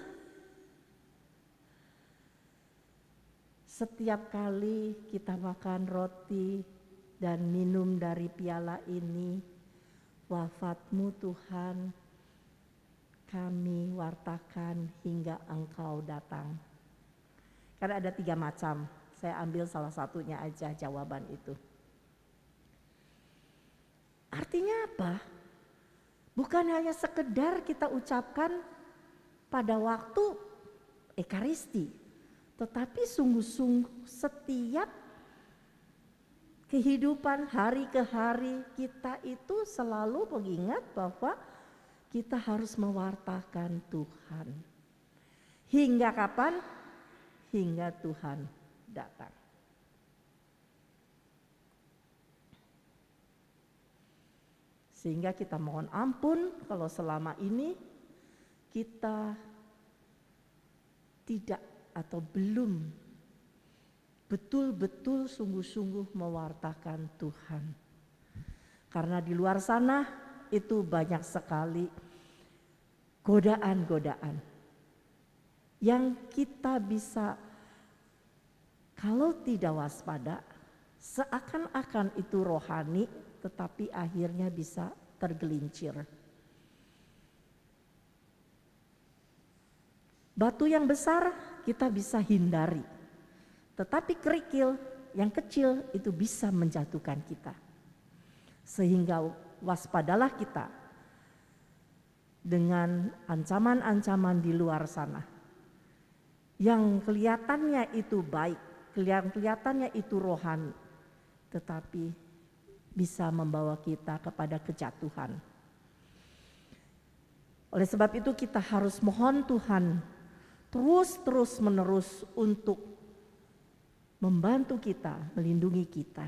S2: Setiap kali kita makan roti dan minum dari piala ini, wafat-Mu Tuhan kami wartakan hingga Engkau datang. Karena ada 3 macam, saya ambil salah satunya aja jawaban itu. Artinya apa? Bukan hanya sekedar kita ucapkan pada waktu Ekaristi, tetapi sungguh-sungguh setiap kehidupan hari ke hari kita itu selalu mengingat bahwa kita harus mewartakan Tuhan. Hingga kapan? Hingga Tuhan datang. Sehingga kita mohon ampun kalau selama ini kita tidak atau belum betul-betul sungguh-sungguh mewartakan Tuhan. Karena di luar sana itu banyak sekali godaan-godaan yang kita bisa, kalau tidak waspada, seakan-akan itu rohani tetapi akhirnya bisa tergelincir. Batu yang besar kita bisa hindari, tetapi kerikil yang kecil itu bisa menjatuhkan kita. Sehingga waspadalah kita dengan ancaman-ancaman di luar sana yang kelihatannya itu baik, kelihatannya itu rohani, tetapi bisa membawa kita kepada kejatuhan. Oleh sebab itu kita harus mohon Tuhan terus menerus untuk membantu kita, melindungi kita.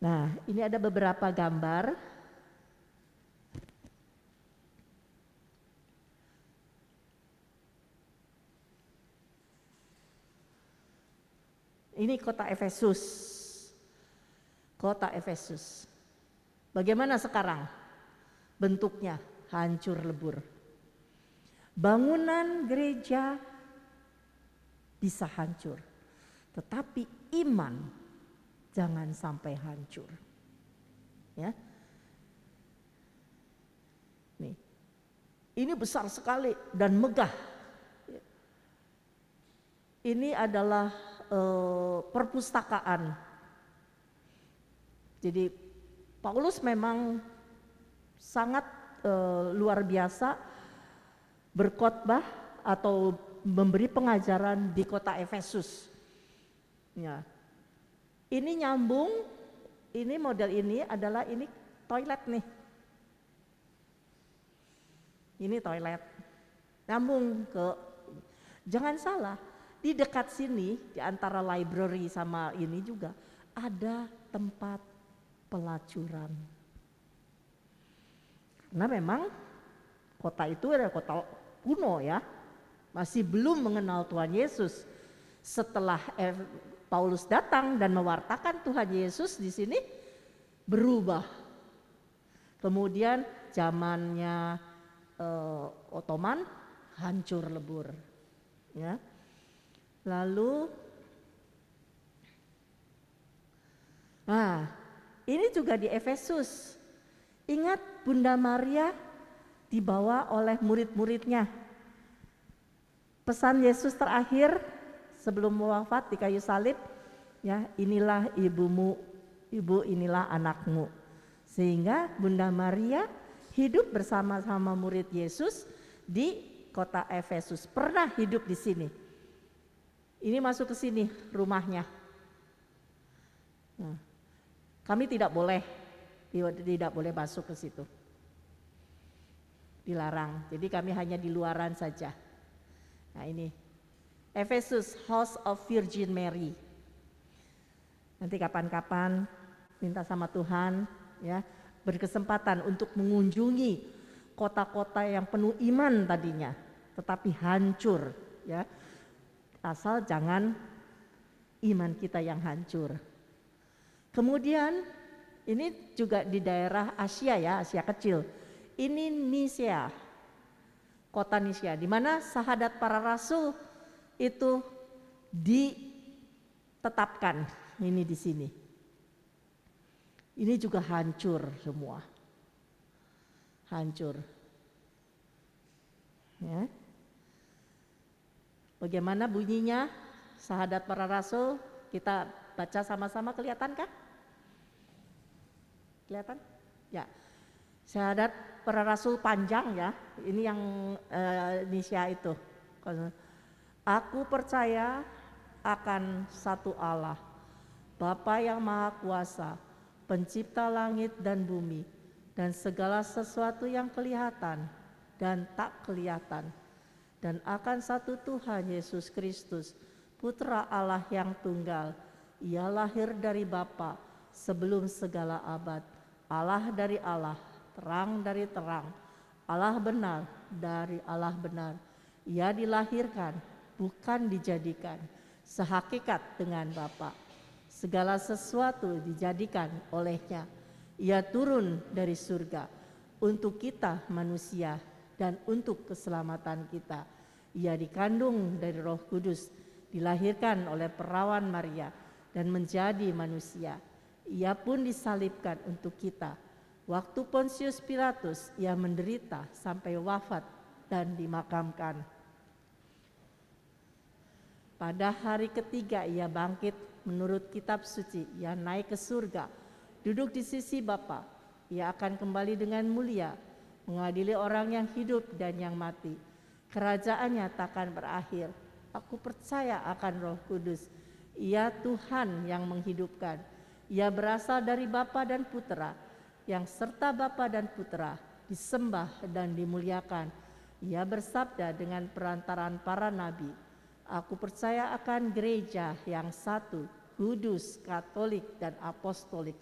S2: Nah, ini ada beberapa gambar. Ini kota Efesus. Kota Efesus. Bagaimana sekarang bentuknya? Hancur lebur. Bangunan gereja bisa hancur, tetapi iman jangan sampai hancur. Ya. Nih. Ini besar sekali dan megah. Ini adalah perpustakaan. Jadi Paulus memang sangat luar biasa berkhotbah atau memberi pengajaran di kota Efesus. Ya. Ini nyambung, ini model ini adalah ini toilet nih. Ini toilet. Nyambung ke, jangan salah, di dekat sini di antara library sama ini juga ada tempat pelacuran. Karena memang kota itu adalah kota kuno ya, masih belum mengenal Tuhan Yesus. Setelah Paulus datang dan mewartakan Tuhan Yesus di sini berubah. Kemudian zamannya Ottoman hancur lebur. Ya. Lalu, nah ini juga di Efesus. Ingat Bunda Maria dibawa oleh murid-muridnya. Pesan Yesus terakhir sebelum wafat di kayu salib, ya, inilah ibumu, ibu inilah anakmu. Sehingga Bunda Maria hidup bersama-sama murid Yesus di kota Efesus. Pernah hidup di sini. Ini masuk ke sini rumahnya. Nah, kami tidak boleh masuk ke situ. Dilarang. Jadi kami hanya di luaran saja. Nah ini Efesus, House of Virgin Mary. Nanti kapan-kapan minta sama Tuhan ya berkesempatan untuk mengunjungi kota-kota yang penuh iman tadinya, tetapi hancur ya. Asal jangan iman kita yang hancur. Kemudian ini juga di daerah Asia ya, Asia kecil. Ini Nisia, kota Nisia, di mana syahadat para rasul itu ditetapkan. Ini di sini. Ini juga hancur semua, hancur. Ya. Bagaimana bunyinya syahadat para rasul? Kita baca sama-sama, kelihatan kan? Kelihatan? Ya. Syahadat para rasul panjang ya. Ini yang Nisia itu. Aku percaya akan satu Allah, Bapa yang Maha Kuasa, pencipta langit dan bumi, dan segala sesuatu yang kelihatan dan tak kelihatan, dan akan satu Tuhan Yesus Kristus, Putra Allah yang tunggal. Ia lahir dari Bapa sebelum segala abad, Allah dari Allah, terang dari terang, Allah benar dari Allah benar. Ia dilahirkan, bukan dijadikan, sehakikat dengan Bapa. Segala sesuatu dijadikan olehnya. Ia turun dari surga untuk kita manusia dan untuk keselamatan kita. Ia dikandung dari Roh Kudus, dilahirkan oleh perawan Maria dan menjadi manusia. Ia pun disalibkan untuk kita. Waktu Pontius Pilatus ia menderita sampai wafat dan dimakamkan. Pada hari ketiga ia bangkit menurut kitab suci. Ia naik ke surga, duduk di sisi Bapa. Ia akan kembali dengan mulia, mengadili orang yang hidup dan yang mati. Kerajaannya takkan berakhir. Aku percaya akan Roh Kudus. Ia Tuhan yang menghidupkan. Ia berasal dari Bapa dan Putra, yang serta Bapa dan Putra disembah dan dimuliakan. Ia bersabda dengan perantaraan para nabi. Aku percaya akan gereja yang satu, kudus, katolik, dan apostolik.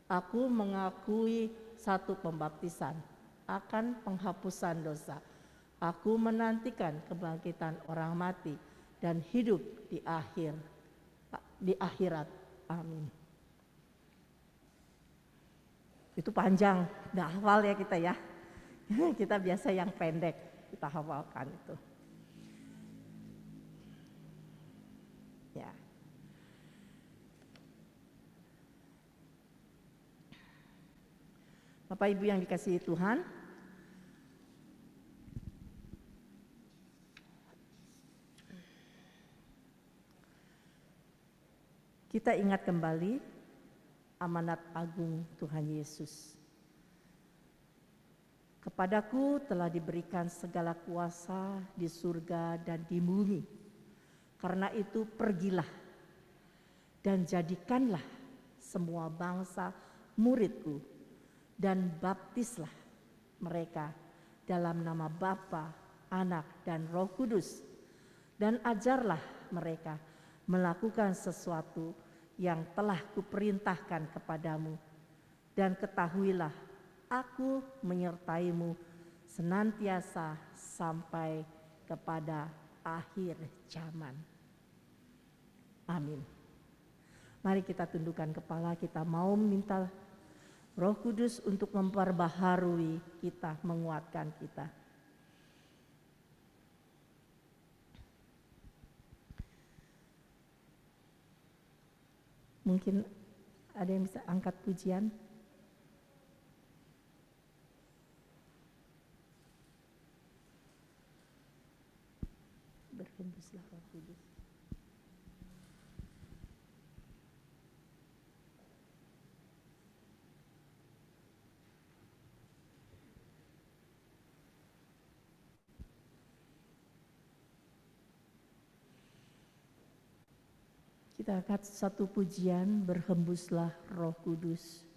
S2: Aku mengakui satu pembaptisan akan penghapusan dosa. Aku menantikan kebangkitan orang mati dan hidup di akhirat. Amin. Itu panjang, udah hafal ya kita ya. Kita biasa yang pendek, kita hafalkan itu. Ya. Bapak Ibu yang dikasihi Tuhan, kita ingat kembali amanat agung Tuhan Yesus. Kepadaku telah diberikan segala kuasa di surga dan di bumi. Karena itu pergilah dan jadikanlah semua bangsa muridku dan baptislah mereka dalam nama Bapa, Anak, dan Roh Kudus, dan ajarlah mereka melakukan sesuatu yang telah kuperintahkan kepadamu, dan ketahuilah aku menyertaimu senantiasa sampai kepada akhir zaman. Amin. Mari kita tundukkan kepala, kita mau minta Roh Kudus untuk memperbaharui kita, menguatkan kita. Mungkin ada yang bisa angkat pujian. Berhembuslah Roh Kudus. Kita angkat satu pujian, berhembuslah Roh Kudus.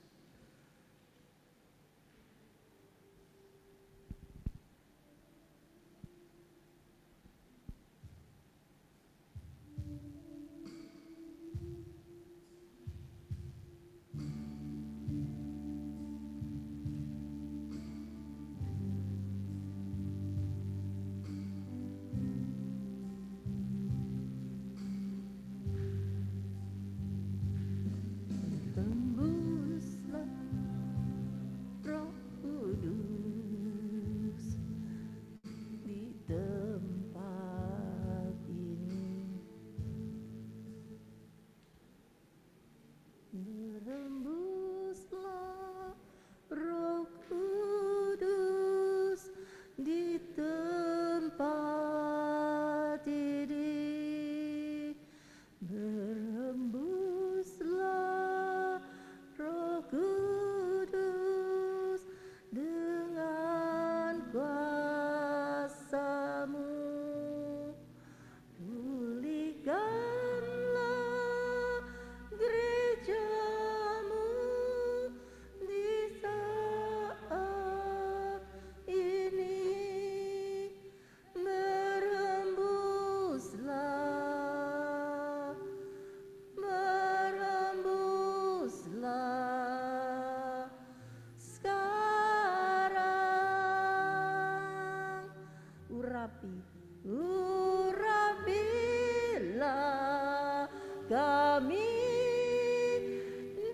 S2: kami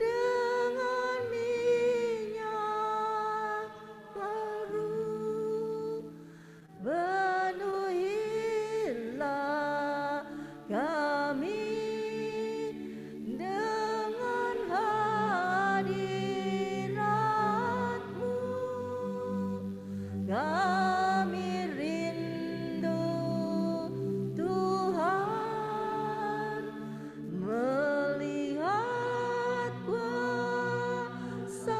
S2: dengan minyak baru. Penuhilah kami dengan hadirat-Mu. Kami rindu Tuhan melihat kuasa-Mu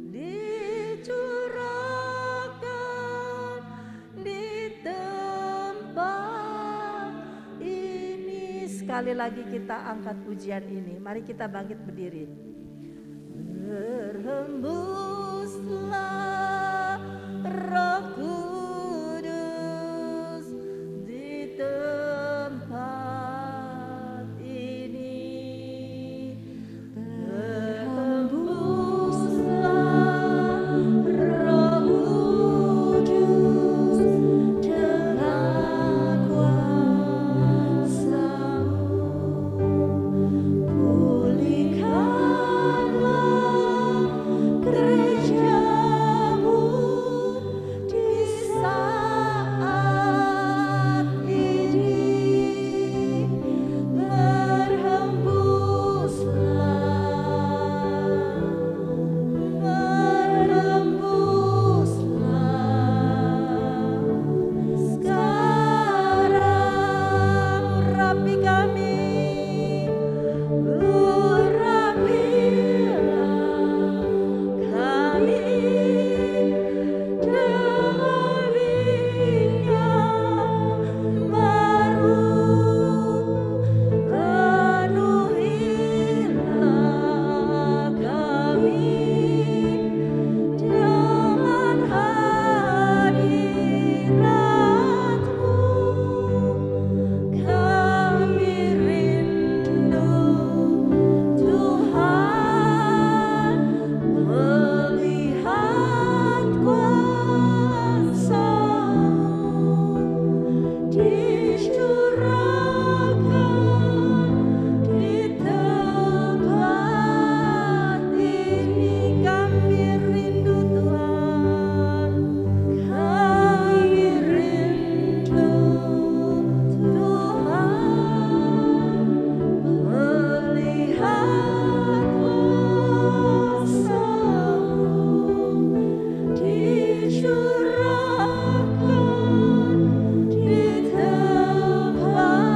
S2: dicurahkan di tempat ini. Sekali lagi kita angkat pujian ini. Mari kita bangkit berdiri. Berhembuslah Roh Kudus di tempat ini. Berhembuslah Roh Kudus dengan kuasa-Mu. Pulihkanlah gereja-Mu di saat ini. Berhembuslah sekarang, urapi kami, urapilah kami dengan minyak baru. Penuhilah kami dengan hadirat-Mu. Kami rindu Tuhan melihat kuasa-Mu dicurahkan di tempat ini. Kami rindu Tuhan, kami rindu Tuhan melihat kuasa-Mu dicurahkan di tempat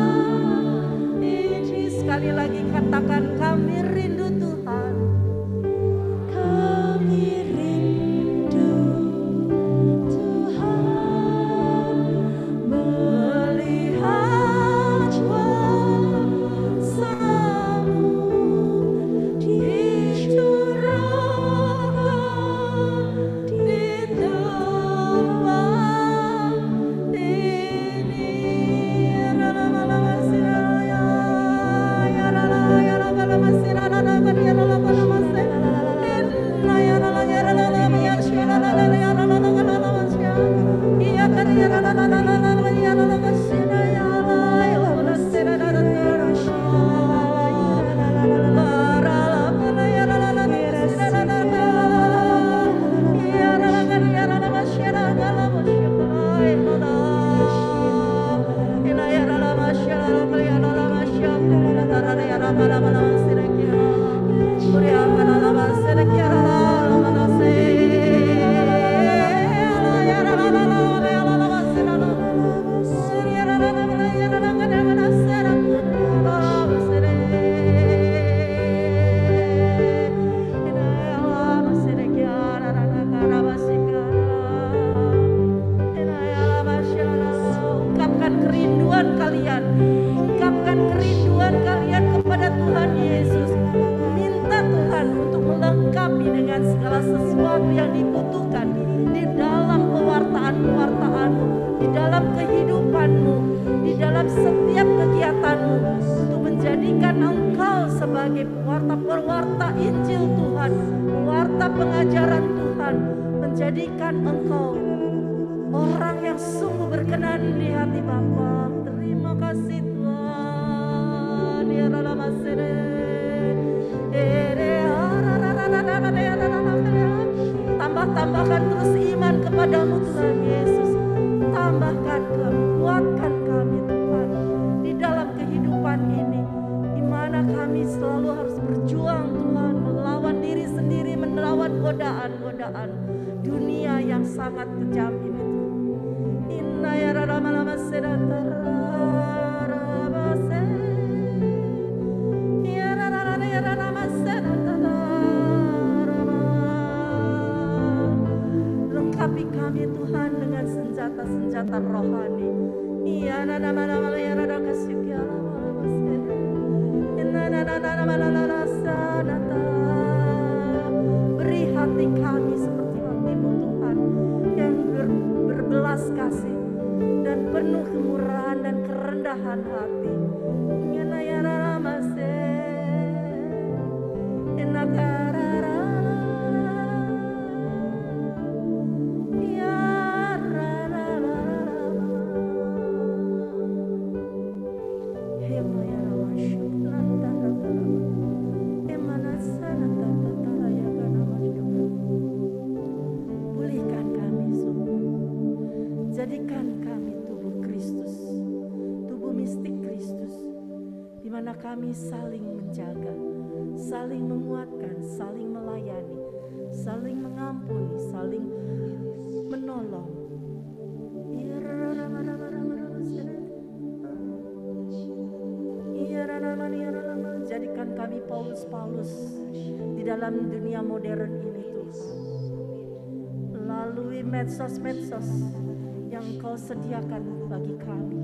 S2: ini. Sekali lagi katakan, kami rindu Tuhan. Kami rindu Tuhan melihat kuasa-Mu dicurahkan di tempat ini. Ungkapkan kerinduan kalian, ungkapkan kerinduan kalian kepada Tuhan Yesus. Minta Tuhan untuk melengkapi dengan segala sesuatu yang dibutuhkan di dalam pewartaan-pewartaanmu, di dalam kehidupanmu, di dalam setiap kegiatanmu, untuk menjadikan engkau sebagai pewarta-pewarta Injil Tuhan, pewarta pengajaran Tuhan, menjadikan engkau orang yang sungguh berkenan di hati Bapa. Terima kasih Tuhan. Tambahkan terus iman kepadamu Tuhan Yesus. Tambahkan kami, kuatkan kami Tuhan di dalam kehidupan ini, di mana kami selalu harus berjuang Tuhan, melawan diri sendiri, melawan godaan-godaan dunia yang sangat kejam ini Tuhan. Inna ya rama sedatara rabase, ya rama sedatara. Lengkapi kami Tuhan dengan senjata-senjata rohani. Iya nama-nama ya rada kasih beri hati kami seperti hati-Mu Tuhan, yang berbelas kasih dan penuh kemurahan dan kerendahan hati. Jadikan kami tubuh Kristus, tubuh mistik Kristus, di mana kami saling menjaga, saling menguatkan, saling melayani, saling mengampuni, saling menolong. Jadikan kami Paulus-Paulus di dalam dunia modern ini Tuhan, melalui medsos-medsos yang Engkau sediakan bagi kami.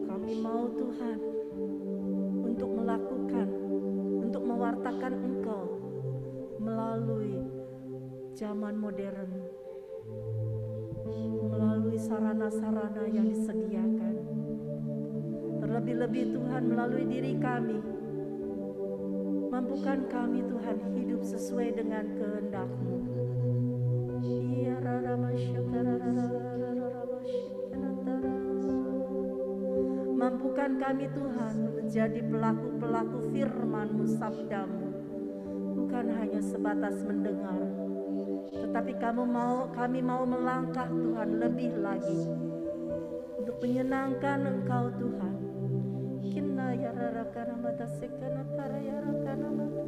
S2: Kami mau Tuhan untuk melakukan, untuk mewartakan Engkau melalui zaman modern, melalui sarana-sarana yang disediakan. Terlebih-lebih Tuhan melalui diri kami, mampukan kami Tuhan hidup sesuai dengan kehendak-Mu. Mampukan kami Tuhan menjadi pelaku-pelaku firman-Mu, sabda-Mu, bukan hanya sebatas mendengar, tetapi kami mau melangkah Tuhan lebih lagi untuk menyenangkan Engkau Tuhan. Kinna ya rarakana mata sekana tara ya rakana mata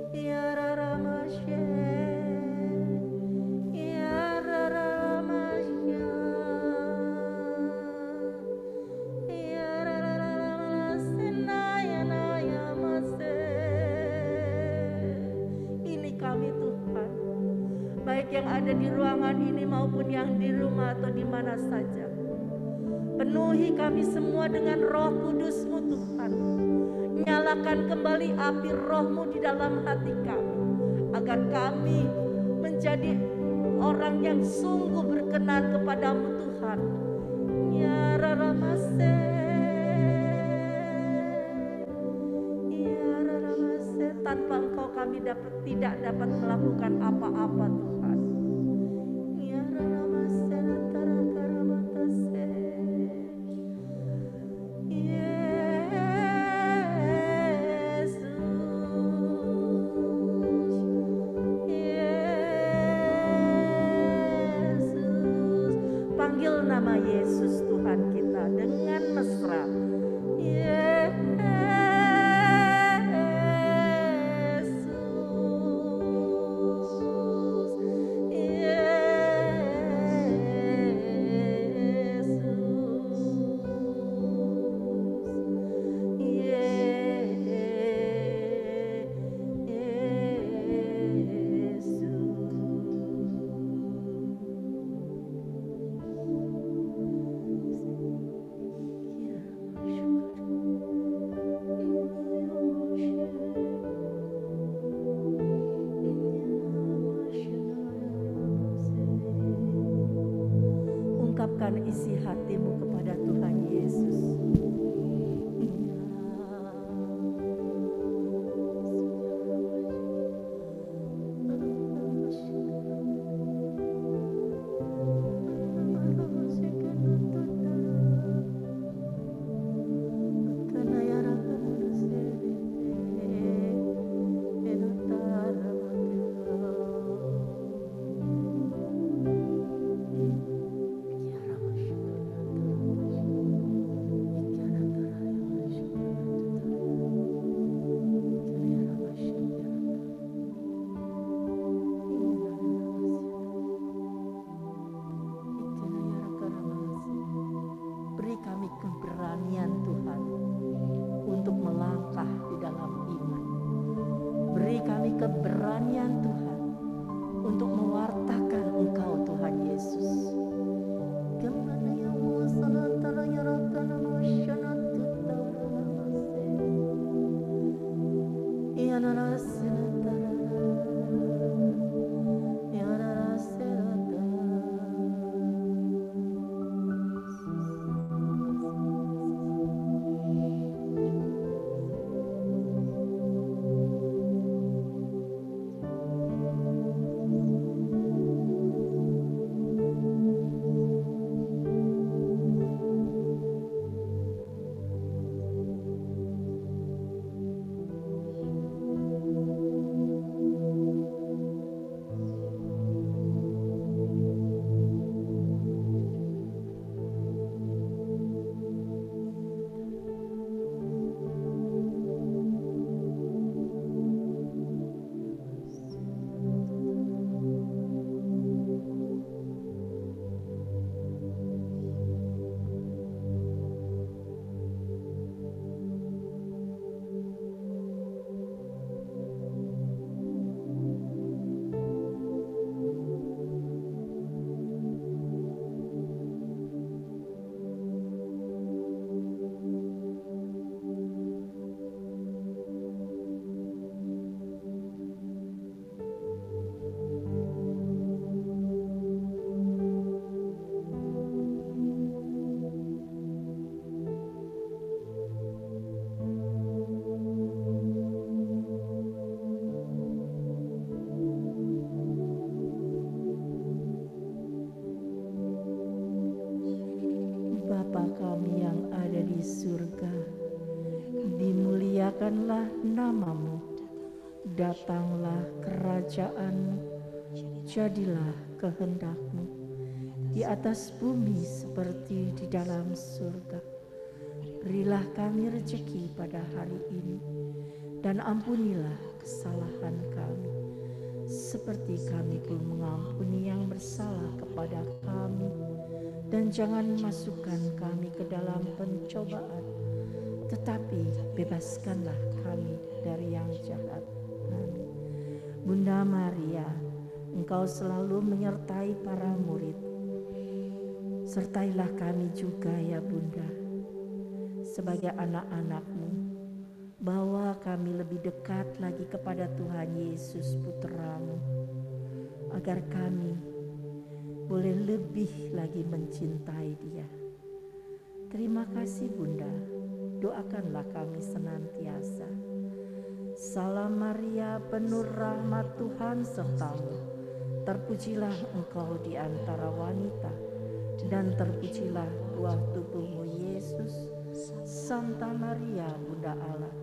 S2: ya raramashe ya raramasya ya raramasena ya naya mase. Ini kami Tuhan, baik yang ada di ruangan ini maupun yang di rumah atau di mana saja. Penuhi kami semua dengan Roh Kudus-Mu Tuhan. Nyalakan kembali api Roh-Mu di dalam hati kami, agar kami menjadi orang yang sungguh berkenan kepadamu Tuhan. Ya raramase, ya raramase. Tanpa Engkau kami tidak dapat melakukan apa-apa Tuhan. Ya raramase antara karamatase. Panggil nama Yesus Tuhan kita dengan mesra. Ungkapkan isi hatimu kepada Tuhan Yesus. pelayan Tuhan untuk mewartakan Engkau Tuhan Yesus. Kemana yang mau salat taranya rakana masyana tutara nase. Iya narasena tarana. Iya narasena tarana. Bapa kami yang ada di surga, dimuliakanlah namamu, datanglah kerajaan-mu, jadilah kehendak-mu di atas bumi seperti di dalam surga. Berilah kami rezeki pada hari ini, dan ampunilah kesalahan kami, seperti kami pun mengampuni yang bersalah kepada kami. Dan jangan masukkan kami ke dalam pencobaan, tetapi bebaskanlah kami dari yang jahat. Amin. Bunda Maria, Engkau selalu menyertai para murid. Sertailah kami juga ya Bunda, sebagai anak-anak-Mu. Bawa kami lebih dekat lagi kepada Tuhan Yesus Putra-Mu, agar kami boleh lebih lagi mencintai Dia. Terima kasih Bunda, doakanlah kami senantiasa. Salam Maria, penuh rahmat Tuhan sertamu. Terpujilah Engkau di antara wanita, dan terpujilah buah tubuhmu Yesus. Santa Maria, Bunda Allah,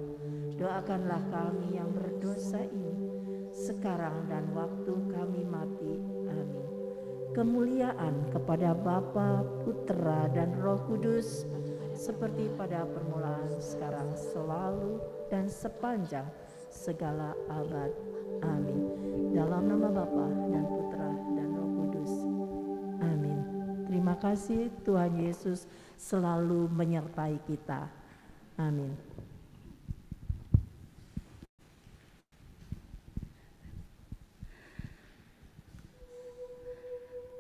S2: doakanlah kami yang berdosa ini, sekarang dan waktu kami mati. Amin. Kemuliaan kepada Bapa, Putra, dan Roh Kudus, seperti pada permulaan, sekarang, selalu, dan sepanjang segala abad. Amin. Dalam nama Bapa dan Putra dan Roh Kudus. Amin. Terima kasih, Tuhan Yesus selalu menyertai kita. Amin.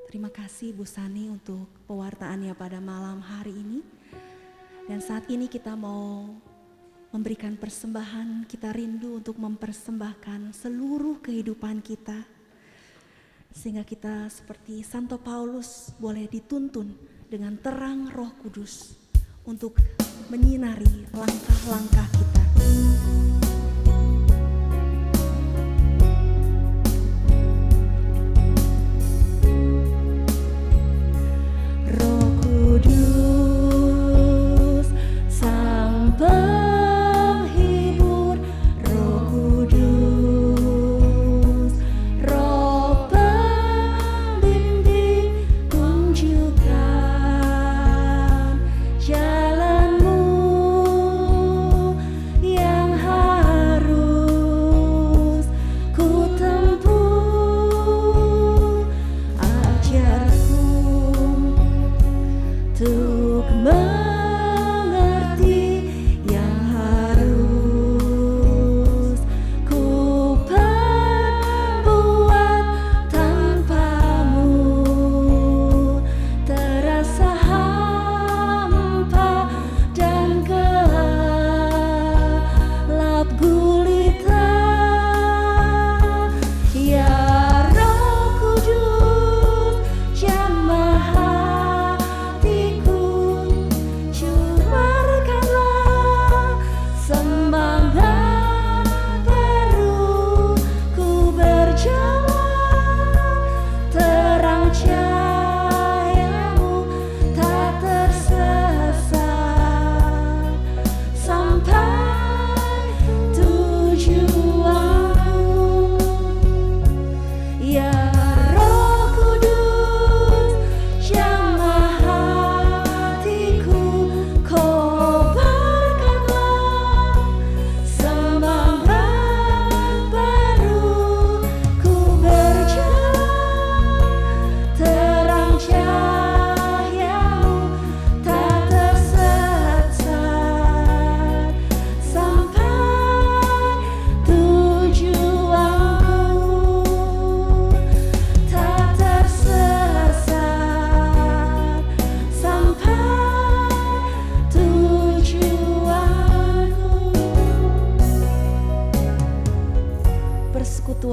S1: Terima kasih Bu Sani untuk pewartaannya pada malam hari ini. Dan saat ini kita mau memberikan persembahan, kita rindu untuk mempersembahkan seluruh kehidupan kita. Sehingga kita seperti Santo Paulus boleh dituntun dengan terang Roh Kudus untuk menyinari langkah-langkah kita.
S2: Mengerti yang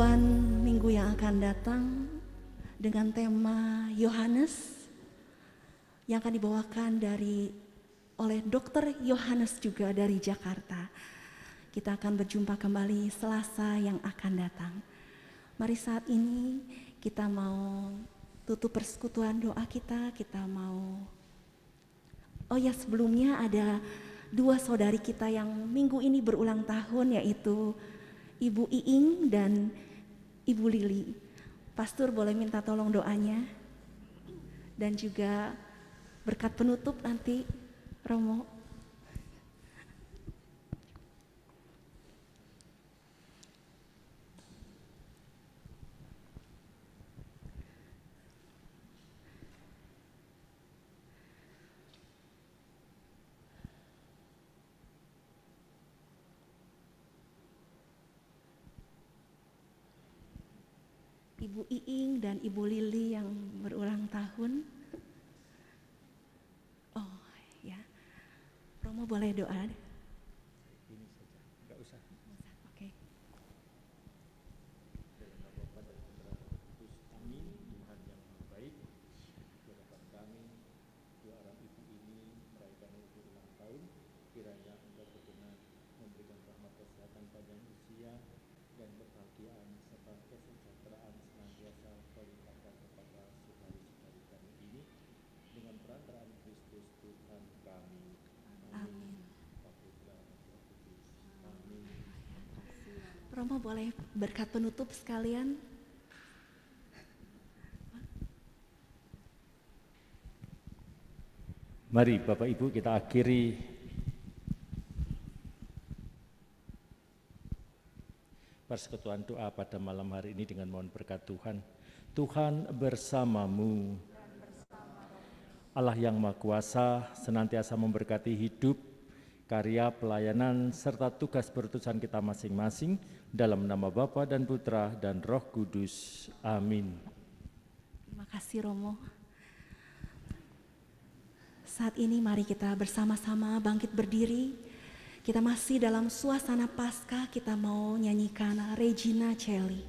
S1: persekutuan minggu yang akan datang dengan tema Yohanes yang akan dibawakan oleh Dr. Yohanes juga dari Jakarta. Kita akan berjumpa kembali Selasa yang akan datang. Mari saat ini kita mau tutup persekutuan doa kita mau. Oh ya, sebelumnya ada 2 saudari kita yang minggu ini berulang tahun, yaitu Ibu Iing dan Ibu Lili. Pastor boleh minta tolong doanya dan juga berkat penutup nanti Romo. Ibu Iing dan Ibu Lili yang berulang tahun. Oh ya, Romo boleh doa?
S3: Ini saja, enggak usah.
S1: Oke.
S3: Dalam nama Bapa dan Putra dan Roh Kudus, amin. Tuhan yang maha baik, harapan kami, dua orang ibu ini merayakan hari ulang tahun. Kiranya Engkau berkenan memberikan rahmat kesehatan panjang usia dan kebahagiaan serta kesejahteraan senantiasa terlimpahkan kepada saudari-saudari kami ini dengan perantaraan Kristus Tuhan kami. Amin. Putra dan Roh Kudus. Amin.
S1: Romo boleh berkat penutup sekalian?
S3: Mari Bapak Ibu kita akhiri persekutuan doa pada malam hari ini dengan mohon berkat Tuhan. Tuhan bersamamu. Allah yang Maha Kuasa senantiasa memberkati hidup, karya, pelayanan, serta tugas berutusan kita masing-masing dalam nama Bapa dan Putra dan Roh Kudus. Amin.
S1: Terima kasih Romo. Saat ini mari kita bersama-sama bangkit berdiri. Kita masih dalam suasana Paskah, kita mau nyanyikan Regina Coeli.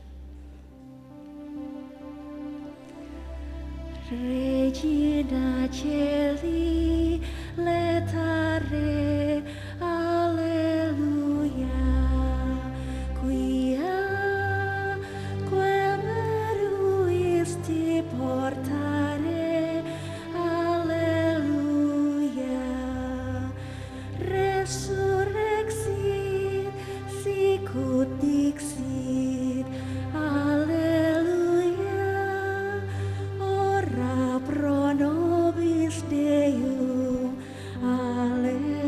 S1: Regina Coeli, letare, alleluia, quia quem eruisti portare, alleluia, resurrexit, sicut dixit, alleluia, ora pro nobis Deum, alleluia,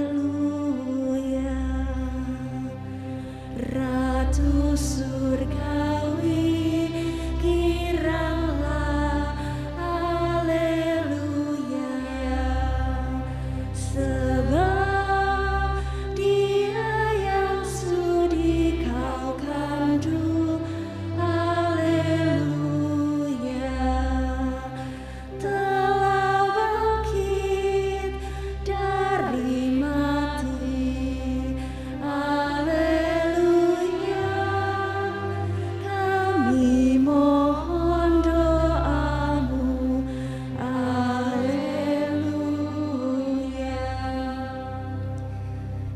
S1: Ratu surgawi, kiranglah, alleluia, sebab Dia yang sudi kau kandung, alleluia, telah bangkit dari mati, alleluia, kami mohon doamu, alleluia.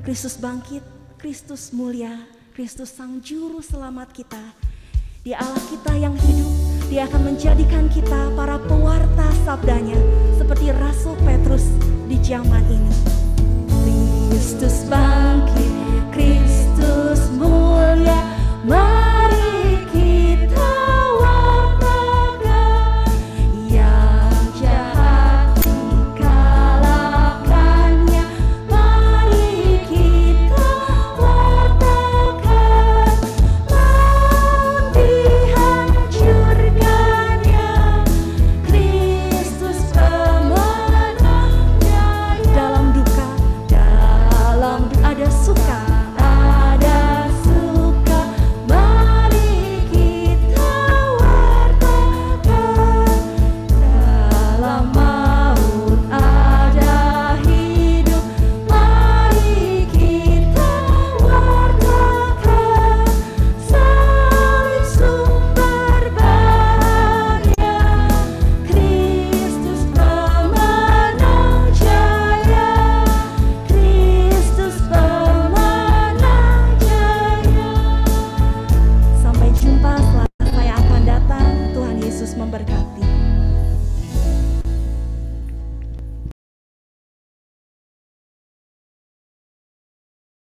S1: Kristus bangkit, Kristus mulia, Kristus sang juru selamat kita. Dia Allah kita yang hidup, Dia akan menjadikan kita para pewarta sabdanya seperti Rasul Petrus di zaman ini.